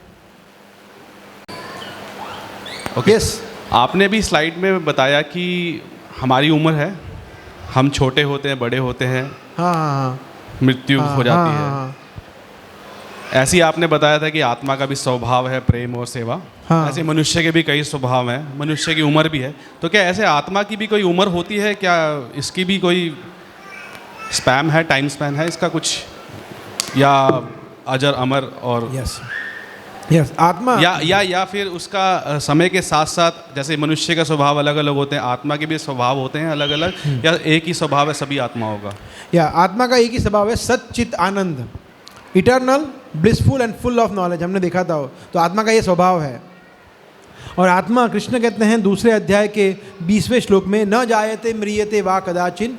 ओके, यस, आपने भी स्लाइड में बताया कि हमारी उम्र है, हम छोटे होते हैं, बड़े होते हैं, हाँ हाँ मृत्यु हाँ, हो जाती हाँ, है। ऐसे ही आपने बताया था कि आत्मा का भी स्वभाव है प्रेम और सेवा। हाँ। ऐसे मनुष्य के भी कई स्वभाव हैं, मनुष्य की उम्र भी है, तो क्या ऐसे आत्मा की भी कोई उम्र होती है? क्या इसकी भी कोई स्पैम है, टाइम स्पैन है इसका कुछ, या अजर अमर और यस यस आत्मा या फिर उसका समय के साथ साथ, जैसे मनुष्य का स्वभाव अलग अलग होते हैं, आत्मा के भी स्वभाव होते हैं अलग अलग, या एक ही स्वभाव है सभी आत्माओं का? या आत्मा का एक ही स्वभाव है, सच्चित आनंद, eternal, blissful and full of knowledge. हमने देखा था, तो आत्मा का ये स्वभाव है। और आत्मा, कृष्ण कहते हैं दूसरे अध्याय के 20वें श्लोक में, न जायते म्रियते वा कदाचिन,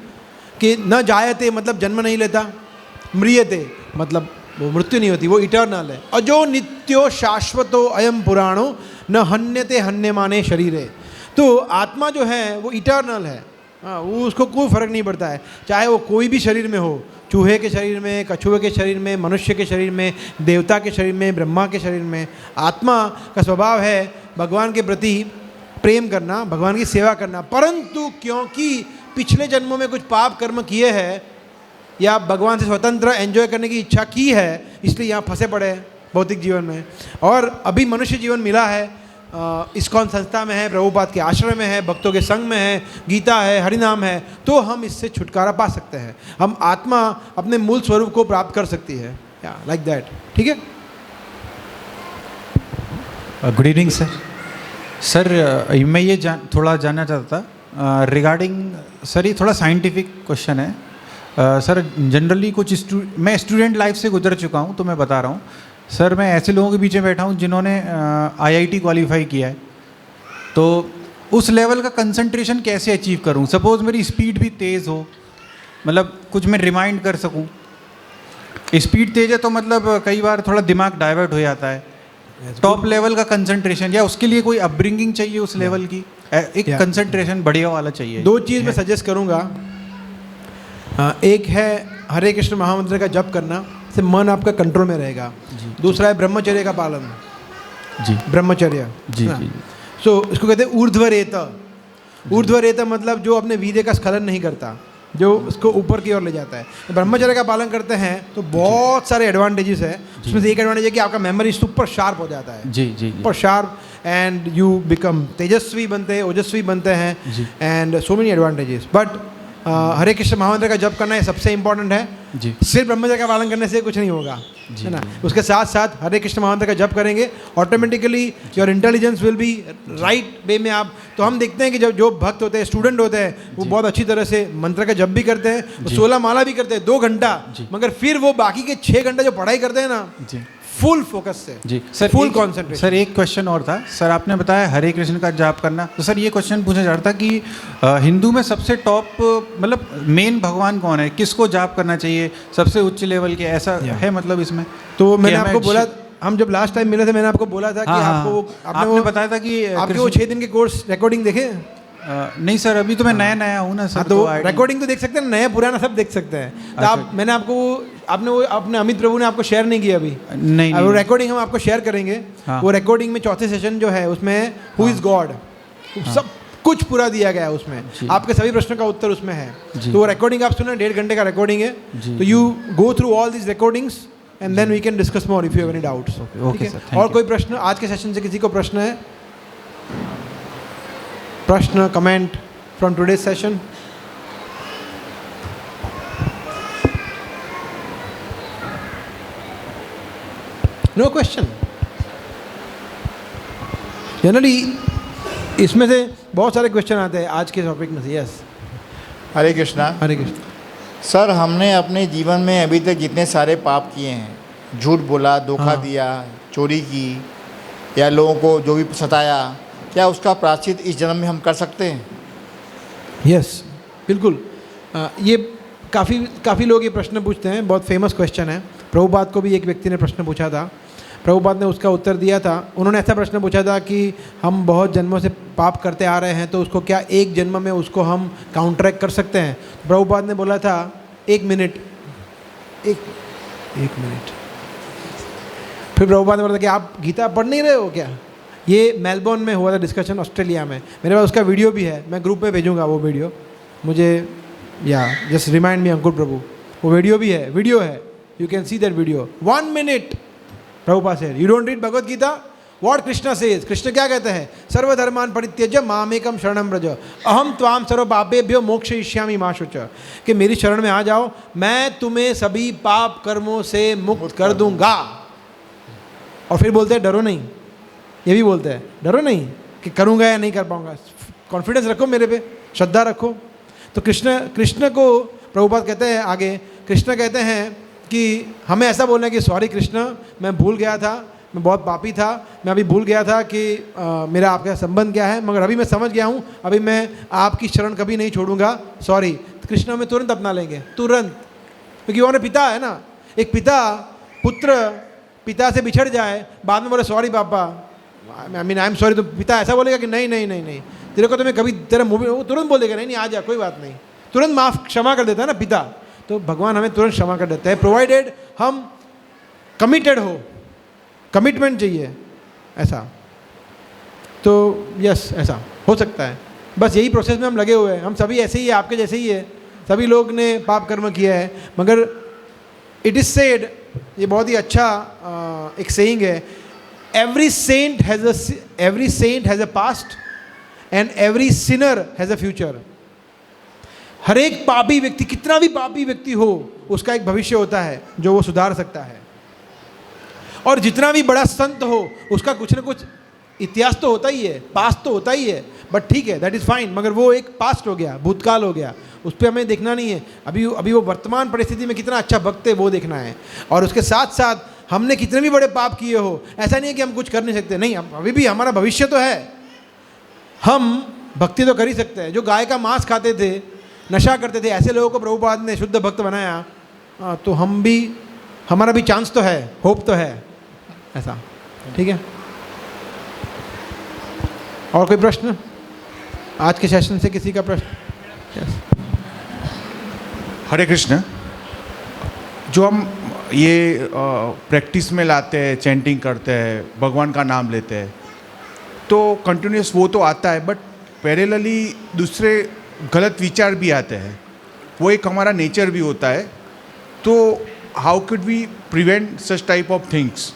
कि न जायते मतलब जन्म नहीं लेता, म्रियते मतलब वो मृत्यु नहीं होती, वो इटर्नल है। अजो नित्यो शाश्वतो अयम पुराणो न हन्यते हन्यमाने शरीरे। तो आत्मा जो है वो इटर्नल है, हाँ, वो उसको कोई फर्क नहीं पड़ता है, चाहे वो कोई भी शरीर में हो, चूहे के शरीर में, कछुए के शरीर में, मनुष्य के शरीर में, देवता के शरीर में, ब्रह्मा के शरीर में। आत्मा का स्वभाव है भगवान के प्रति प्रेम करना, भगवान की सेवा करना, परंतु क्योंकि पिछले जन्मों में कुछ पाप कर्म किए हैं या भगवान से स्वतंत्र एंजॉय करने की इच्छा की है, इसलिए यहाँ फंसे पड़े हैं भौतिक जीवन में। और अभी मनुष्य जीवन मिला है, इस्कॉन संस्था में है, प्रभुपाद के आश्रय में है, भक्तों के संग में है, गीता है, हरिनाम है, तो हम इससे छुटकारा पा सकते हैं। हम आत्मा अपने मूल स्वरूप को प्राप्त कर सकती है, या लाइक दैट। ठीक है, गुड इवनिंग सर। सर मैं ये थोड़ा जानना चाहता था रिगार्डिंग, सर ये थोड़ा साइंटिफिक क्वेश्चन है। सर जनरली कुछ मैं स्टूडेंट लाइफ से गुजर चुका हूँ, तो मैं बता रहा हूँ सर। मैं ऐसे लोगों के बीच में बैठा हूँ जिन्होंने आईआईटी क्वालिफाई किया है, तो उस लेवल का कंसंट्रेशन कैसे अचीव करूं? सपोज मेरी स्पीड भी तेज़ हो, मतलब कुछ मैं रिमाइंड कर सकूं। स्पीड तेज है तो मतलब कई बार थोड़ा दिमाग डाइवर्ट हो जाता है। टॉप लेवल का कंसंट्रेशन, या उसके लिए कोई अपब्रिंगिंग चाहिए उस लेवल की, एक कंसंट्रेशन बढ़िया वाला चाहिए। दो चीज़ मैं सजेस्ट करूँगा। एक है हरे कृष्ण महामंत्र का जप करना, से मन आपका कंट्रोल में रहेगा। दूसरा है ब्रह्मचर्य का पालन। जी, ब्रह्मचर्य जी जी। सो इसको कहते हैं ऊर्ध्वरेत। ऊर्ध्वरेत मतलब जो अपने वीर्य का स्खलन नहीं करता, जो उसको ऊपर की ओर ले जाता है। ब्रह्मचर्य का पालन करते हैं तो बहुत सारे एडवांटेजेस है। उसमें से एक एडवांटेज है कि आपका मेमोरी सुपर शार्प हो जाता है। जी जी। Super sharp, and you become तेजस्वी बनते हैं, ओजस्वी बनते हैं, and so many advantages. But Hare Krishna महामंत्र का जप करना ये सबसे इंपॉर्टेंट है जी। सिर्फ ब्रह्मचर्य का पालन करने से कुछ नहीं होगा, है ना। उसके साथ साथ हरे कृष्ण महामंत्र का जप करेंगे, automatically your intelligence will be right way में। आप तो हम देखते हैं कि जब जो भक्त होते हैं, स्टूडेंट होते हैं, वो बहुत अच्छी तरह से मंत्र का जप भी करते हैं, 16 माला भी करते हैं 2 घंटा, मगर फिर वो बाकी के 6 घंटा जो पढ़ाई करते हैं ना, फुल फोकस से जी सर, फुल कॉन्सेंट्रेशन। सर एक क्वेश्चन और था सर, आपने बताया हरे कृष्ण का जाप करना, तो सर ये क्वेश्चन पूछा जा रहा था कि हिंदू में सबसे टॉप मतलब मेन भगवान कौन है, किसको जाप करना चाहिए सबसे उच्च लेवल के, ऐसा है मतलब इसमें? तो मैंने आपको बोला, हम जब लास्ट टाइम मिले थे मैंने आपको बोला था कि आपने बताया था कि आपके वो 6 दिन के कोर्स रिकॉर्डिंग देखे? नहीं सर, अभी तो मैं नया हूँ ना सर। तो रिकॉर्डिंग तो देख सकते हैं, नया पुराना सब देख सकते हैं। तो आप मैंने आपको आपने अमित प्रभु ने आपको शेयर नहीं किया अभी? नहीं, वो रिकॉर्डिंग हम आपको शेयर करेंगे। वो रिकॉर्डिंग में 4थे सेशन जो है उसमें हु इज गॉड सब कुछ पूरा दिया गया है उसमें, आपके सभी प्रश्नों का उत्तर उसमें है। तो वो रिकॉर्डिंग आप सुना, 1.5 घंटे का रिकॉर्डिंग है। तो you go through all this recordings and then we can discuss more if you have any doubts. और कोई प्रश्न आज के सेशन से किसी को प्रश्न है? प्रश्न, comment from today's session? No question. Generally इसमें से बहुत सारे क्वेश्चन आते हैं आज के टॉपिक में से। यस, हरे कृष्णा। हरे कृष्ण। सर, हमने अपने जीवन में अभी तक जितने सारे पाप किए हैं, झूठ बोला, धोखा दिया, चोरी की, या लोगों को जो भी सताया, क्या उसका प्रायश्चित इस जन्म में हम कर सकते हैं? यस, बिल्कुल। ये काफ़ी लोग ये प्रश्न पूछते हैं, बहुत फेमस क्वेश्चन है। प्रभुपाद को भी एक व्यक्ति ने प्रश्न पूछा था, प्रभुपाद ने उसका उत्तर दिया था। उन्होंने ऐसा प्रश्न पूछा था कि हम बहुत जन्मों से पाप करते आ रहे हैं, तो उसको क्या एक जन्म में उसको हम काउंटरैक्ट कर सकते हैं? प्रभुपाद ने बोला था 1 मिनट, एक मिनट। फिर प्रभुपाद ने बोला था कि आप गीता पढ़ नहीं रहे हो क्या? ये मेलबोर्न में हुआ था डिस्कशन, ऑस्ट्रेलिया में। मेरे पास उसका वीडियो भी है, मैं ग्रुप में भेजूंगा वो वीडियो। मुझे जस्ट रिमाइंड मी अंकुर प्रभु, वो वीडियो भी है, you can see that video. 1 minute Prabhupada से, you don't read Bhagavad Gita, what Krishna says. Krishna क्या कहते हैं? सर्वधर्मान परित्यज्य मामेकम शरणम व्रज अहम त्वाम सर्व पापेभ्यो मोक्षयिष्यामि मा शुच। कि मेरी शरण में आ जाओ, मैं तुम्हें सभी पाप कर्मों से मुक्त कर दूंगा। और फिर बोलते हैं डरो नहीं, ये भी बोलते हैं डरो नहीं कि करूँगा या नहीं कर पाऊँगा, कॉन्फिडेंस रखो मेरे पे, श्रद्धा रखो। तो कृष्ण को प्रभुपाद कहते हैं आगे, कृष्ण कहते हैं कि हमें ऐसा बोलना है कि सॉरी कृष्ण, मैं भूल गया था, मैं बहुत पापी था, मैं अभी भूल गया था कि मेरा आपका संबंध क्या है, मगर अभी मैं समझ गया हूँ, अभी मैं आपकी शरण कभी नहीं छोड़ूंगा, सॉरी। तो कृष्ण हमें तुरंत अपना लेंगे, तुरंत। क्योंकि वो पिता है ना, एक पिता से बिछड़ जाए, बाद में बोले सॉरी पापा, आई एम सॉरी, तो पिता ऐसा बोलेगा कि नहीं नहीं नहीं नहीं, तेरे को तो मैं कभी तेरा मूवी, वो तुरंत बोलेगा नहीं नहीं आ जा, कोई बात नहीं, तुरंत माफ क्षमा कर देता है ना पिता। तो भगवान हमें तुरंत क्षमा कर देता है, प्रोवाइडेड हम कमिटेड हो, कमिटमेंट चाहिए ऐसा। तो यस, ऐसा हो सकता है। बस यही प्रोसेस में हम लगे हुए हैं, हम सभी ऐसे ही है, आपके जैसे ही है, सभी लोग ने पाप कर्म किया है। मगर इट इज़ सेड, ये बहुत ही अच्छा एक सेइंग है, every saint has a past and every sinner has a future. हर एक पापी व्यक्ति, कितना भी पापी व्यक्ति हो, उसका एक भविष्य होता है जो वो सुधार सकता है। और जितना भी बड़ा संत हो, उसका कुछ ना कुछ इतिहास तो होता ही है, पास्ट तो होता ही है, बट ठीक है, दैट इज़ फाइन। मगर वो एक पास्ट हो गया, भूतकाल हो गया, उस पर हमें देखना नहीं है। अभी वो वर्तमान परिस्थिति में कितना अच्छा भक्त है वो देखना है। और उसके साथ साथ हमने कितने भी बड़े पाप किए हो, ऐसा नहीं है कि हम कुछ कर नहीं सकते, नहीं, अभी भी हमारा भविष्य तो है। हम भक्ति तो कर ही सकते हैं। जो गाय का मांस खाते थे, नशा करते थे, ऐसे लोगों को प्रभुपाद ने शुद्ध भक्त बनाया, तो हम भी, हमारा भी चांस तो है, होप तो है, ऐसा। ठीक है, और कोई प्रश्न आज के सेशन से? किसी का प्रश्न? Yes. हरे कृष्ण। जो हम ये प्रैक्टिस में लाते हैं, चैंटिंग करते हैं, भगवान का नाम लेते हैं, तो कंटिन्यूस वो तो आता है, बट पैरेलली दूसरे गलत विचार भी आते हैं, वो एक हमारा नेचर भी होता है। तो how could we prevent such type of things?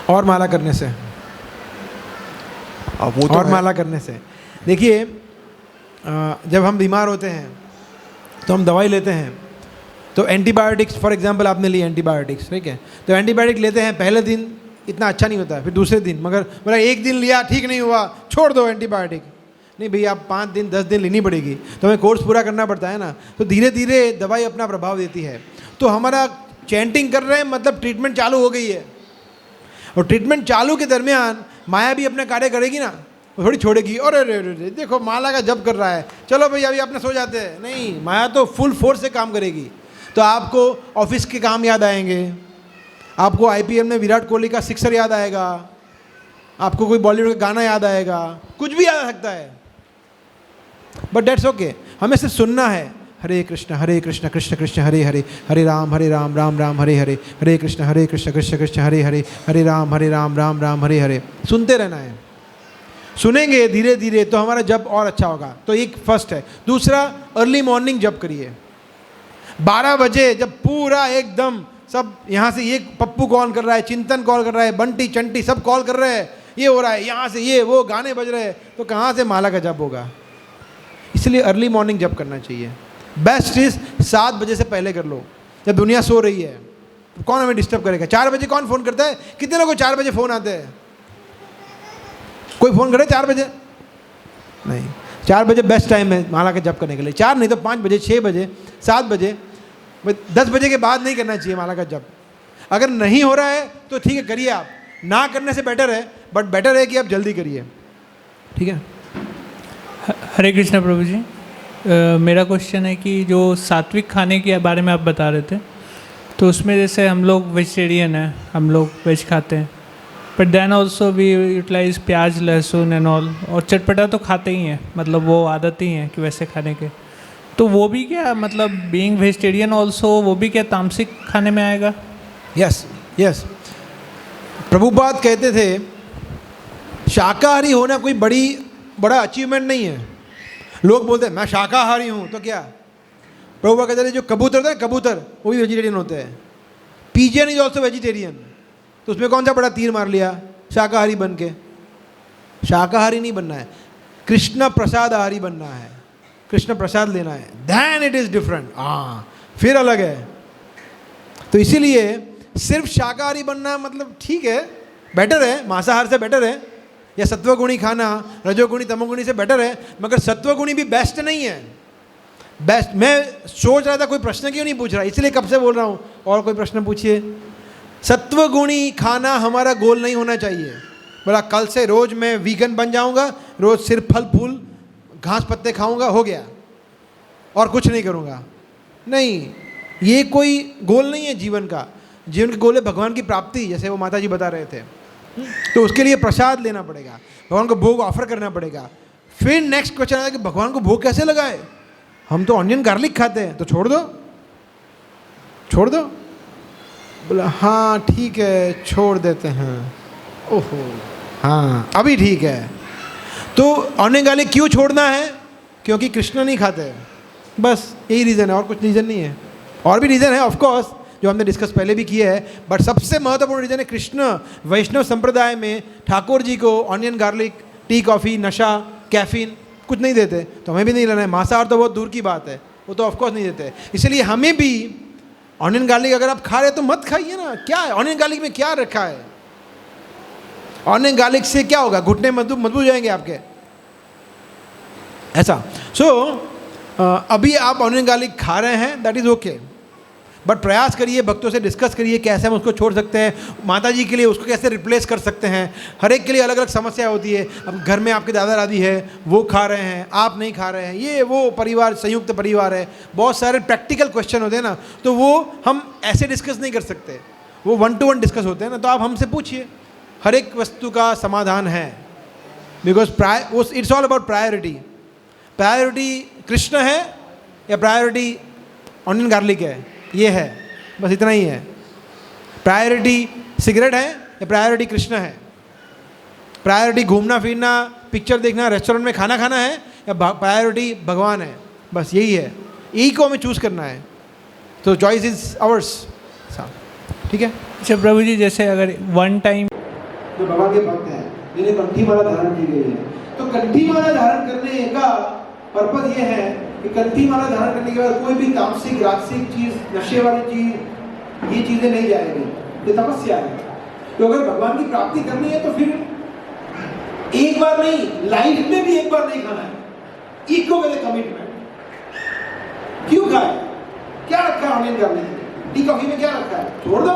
और माला करने से, वो तो और है। माला करने से। देखिए, जब हम बीमार होते हैं तो हम दवाई लेते हैं, तो एंटीबायोटिक्स, फॉर एग्जांपल आपने ली एंटीबायोटिक्स, ठीक है, तो एंटीबायोटिक लेते हैं, पहले दिन इतना अच्छा नहीं होता है, फिर दूसरे दिन, मगर बोला एक दिन लिया ठीक नहीं हुआ, छोड़ दो एंटीबायोटिक। नहीं भैया, आप 5 दिन 10 दिन लेनी पड़ेगी, तो हमें कोर्स पूरा करना पड़ता है ना। तो धीरे धीरे दवाई अपना प्रभाव देती है। तो हमारा चैंटिंग कर रहे हैं मतलब ट्रीटमेंट चालू हो गई है, और ट्रीटमेंट चालू के दरमियान माया भी अपने कार्य करेगी ना, वो थोड़ी छोड़ेगी। और अरे देखो माला का जप कर रहा है, चलो भैया अभी अपने सो जाते हैं। नहीं, माया तो फुल फोर्स से काम करेगी। तो आपको ऑफिस के काम याद आएंगे, आपको आईपीएल में विराट कोहली का सिक्सर याद आएगा, आपको कोई बॉलीवुड का गाना याद आएगा, कुछ भी याद आ सकता है, बट डेट्स ओके। हमें सिर्फ सुनना है, हरे कृष्ण कृष्ण कृष्ण हरे हरे, हरे राम राम राम हरे हरे, हरे कृष्ण कृष्ण कृष्ण हरे हरे, हरे राम राम राम हरे हरे। सुनते रहना है। सुनेंगे धीरे धीरे तो हमारा जप और अच्छा होगा। तो एक फर्स्ट है। दूसरा, अर्ली मॉर्निंग जप करिए। 12 बजे जब पूरा एकदम सब, यहाँ से ये पप्पू कॉल कर रहा है, चिंतन कॉल कर रहा है, बंटी चंटी सब कॉल कर रहे हैं, ये हो रहा है, यहाँ से ये वो गाने बज रहे हैं, तो कहाँ से माला का जप होगा? इसलिए अर्ली मॉर्निंग जप करना चाहिए। बेस्ट इज 7 बजे से पहले कर लो, जब दुनिया सो रही है। तो कौन हमें डिस्टर्ब करेगा? 4 बजे कौन फ़ोन करता है? कितने लोगों को 4 बजे फ़ोन आते हैं? कोई फ़ोन करे 4 बजे? नहीं, 4 बजे बेस्ट टाइम है माला का जप करने के लिए। 4 नहीं तो 5 बजे, 6 बजे, 7 बजे, 10 बजे के बाद नहीं करना चाहिए माला का जप। अगर नहीं हो रहा है तो ठीक है, करिए आप, ना करने से बेटर है, बट बेटर है कि आप जल्दी करिए। ठीक है। हरे कृष्णा प्रभु जी। मेरा क्वेश्चन है कि जो सात्विक खाने के बारे में आप बता रहे थे, तो उसमें जैसे हम लोग वेजिटेरियन हैं, हम लोग वेज खाते हैं, but then also we utilize pyaaz lahsun and all, और चटपटा तो खाते ही हैं, मतलब वो आदत ही है कि वैसे खाने के। तो वो भी क्या, मतलब बीइंग वेजिटेरियन ऑल्सो, वो भी क्या तामसिक खाने में आएगा? Yes yes. प्रभुपाद कहते थे शाकाहारी होना कोई बड़ा अचीवमेंट नहीं है। लोग बोलते हैं मैं शाकाहारी हूँ, तो क्या? प्रभुपाद कहते थे जो कबूतर होते हैं, कबूतर वो भी वेजिटेरियन होते हैं। Pigeon is also vegetarian. तो उसमें कौन सा बड़ा तीर मार लिया शाकाहारी बन के? शाकाहारी नहीं बनना है, कृष्ण प्रसादाहारी बनना है, कृष्ण प्रसाद लेना है, देन इट इज़ डिफरेंट। हाँ, फिर अलग है। तो इसीलिए सिर्फ शाकाहारी बनना मतलब ठीक है, बेटर है, मांसाहार से बेटर है, या सत्वगुणी खाना रजोगुणी तमोगुणी से बेटर है, मगर सत्वगुणी भी बेस्ट नहीं है। बेस्ट, मैं सोच रहा था कोई प्रश्न क्यों नहीं पूछ रहा, इसलिए कब से बोल रहा हूँ, और कोई प्रश्न पूछिए। सत्वगुणी खाना हमारा गोल नहीं होना चाहिए। बोला कल से रोज़ मैं वीगन बन जाऊँगा, रोज़ सिर्फ फल फूल घास पत्ते खाऊँगा, हो गया, और कुछ नहीं करूँगा। नहीं, ये कोई गोल नहीं है जीवन का। जीवन का गोल है भगवान की प्राप्ति, जैसे वो माता जी बता रहे थे। तो उसके लिए प्रसाद लेना पड़ेगा, भगवान को भोग ऑफर करना पड़ेगा। फिर नेक्स्ट क्वेश्चन आता है कि भगवान को भोग कैसे लगाए? हम तो ऑनियन गार्लिक खाते हैं, तो छोड़ दो, छोड़ दो। बोला हाँ ठीक है, छोड़ देते हैं। ओहो हाँ, अभी ठीक है। तो ऑनियन गार्लिक क्यों छोड़ना है? क्योंकि कृष्ण नहीं खाते, बस यही रीज़न है, और कुछ रीज़न नहीं है। और भी रीज़न है ऑफ कोर्स, जो हमने डिस्कस पहले भी किया है, बट सबसे महत्वपूर्ण रीज़न है कृष्ण वैष्णव संप्रदाय में ठाकुर जी को ऑनियन गार्लिक, टी कॉफ़ी, नशा, कैफीन कुछ नहीं देते, तो हमें भी नहीं लेना है। मांसाहार तो बहुत दूर की बात है, वो तो ऑफकोर्स नहीं देते। इसलिए हमें भी ऑनियन गार्लिक अगर आप खा रहे तो मत खाइए ना। क्या है ऑनियन गार्लिक में, क्या रखा है? ऑनियन गार्लिक से क्या होगा? घुटने मजबूत हो जाएंगे आपके, ऐसा। सो अभी आप ऑनियन गार्लिक खा रहे हैं, दैट इज़ ओके, बट प्रयास करिए, भक्तों से डिस्कस करिए कैसे हम उसको छोड़ सकते हैं, माता जी के लिए उसको कैसे रिप्लेस कर सकते हैं। हर एक के लिए अलग अलग समस्या होती है। अब घर में आपके दादा दादी है, वो खा रहे हैं, आप नहीं खा रहे हैं, ये वो परिवार संयुक्त परिवार है, बहुत सारे प्रैक्टिकल क्वेश्चन होते हैं ना, तो वो हम ऐसे डिस्कस नहीं कर सकते, वो 1-to-1 डिस्कस होते हैं ना। तो आप हमसे पूछिए, हर एक वस्तु का समाधान है, because it's all about priority. Priority Krishna है या प्रायोरिटी ऑनियन गार्लिक है, ये है, बस इतना ही है। प्रायोरिटी सिगरेट है या प्रायोरिटी कृष्ण है, प्रायोरिटी घूमना फिरना, पिक्चर देखना, रेस्टोरेंट में खाना खाना है, या प्रायोरिटी भगवान है, बस यही है, यही को हमें चूज़ करना है। तो चॉइस इज आवर्स, ठीक है। अच्छा प्रभु जी, जैसे अगर वन टाइम जो भगवान के भक्त हैं जिन्हें कंठी माला धारण की गई है, तो कंठी माला धारण करने का पर्पज ये है कि कंठी माला धारण करने के बाद कोई भी तामसिक राजसिक चीज, नशे वाली चीज, ये चीजें नहीं जाएगी, ये तपस्या है। तो अगर भगवान की प्राप्ति करनी है तो फिर एक बार नहीं, लाइफ में भी एक बार नहीं खाना है, इको विद कमिटमेंट। क्यों खाए, क्या रखा है ऑनलाइन करने के लिए, टी कॉफी में क्या रखा है, छोड़ दो,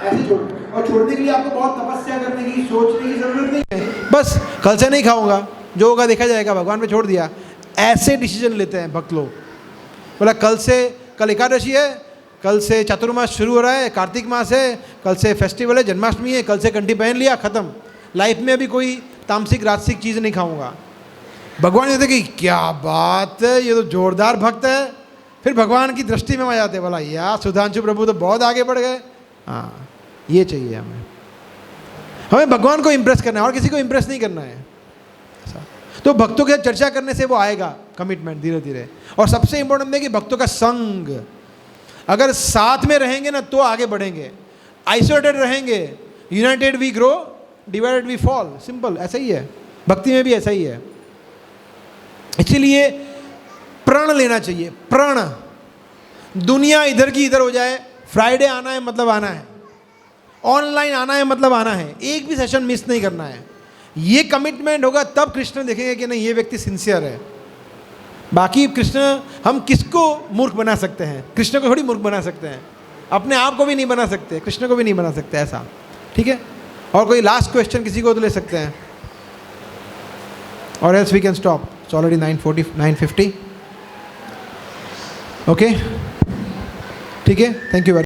ऐसे छोड़ दो। और छोड़ने के लिए आपको बहुत तपस्या करने की, सोचने की जरूरत नहीं है, बस कल से नहीं खाऊंगा, जो होगा देखा जाएगा, भगवान पे छोड़ दिया। ऐसे डिसीजन लेते हैं भक्त लोग, बोला कल से, कल एकादशी है, कल से चातुर्मास शुरू हो रहा है, कार्तिक मास है, कल से फेस्टिवल है, जन्माष्टमी है, कल से कंठी पहन लिया, ख़त्म, लाइफ में अभी कोई तामसिक राजसिक चीज़ नहीं खाऊंगा। भगवान कहते कि क्या बात है, ये तो जोरदार भक्त है। फिर भगवान की दृष्टि में आ जाते, बोला यार सुधांशु प्रभु तो बहुत आगे बढ़ गए। हाँ, ये चाहिए हमें, हमें भगवान को इम्प्रेस करना है और किसी को इम्प्रेस नहीं करना है। तो भक्तों के साथ चर्चा करने से वो आएगा कमिटमेंट धीरे धीरे। और सबसे इंपॉर्टेंट है कि भक्तों का संग, अगर साथ में रहेंगे ना तो आगे बढ़ेंगे, आइसोलेटेड रहेंगे, united we grow, divided we fall, simple, ऐसा ही है, भक्ति में भी ऐसा ही है। इसीलिए प्रण लेना चाहिए, प्रण। दुनिया इधर की इधर हो जाए, फ्राइडे आना है मतलब आना है, ऑनलाइन आना है मतलब आना है, एक भी सेशन मिस नहीं करना है। ये कमिटमेंट होगा तब कृष्ण देखेंगे कि नहीं ये व्यक्ति सिंसियर है। बाकी कृष्ण, हम किसको मूर्ख बना सकते हैं, कृष्ण को थोड़ी मूर्ख बना सकते हैं, अपने आप को भी नहीं बना सकते, कृष्ण को भी नहीं बना सकते, ऐसा, ठीक है। और कोई लास्ट क्वेश्चन किसी को तो ले सकते हैं, और else we can stop, it's already 9:50 okay, ठीक है, थैंक यू वेरी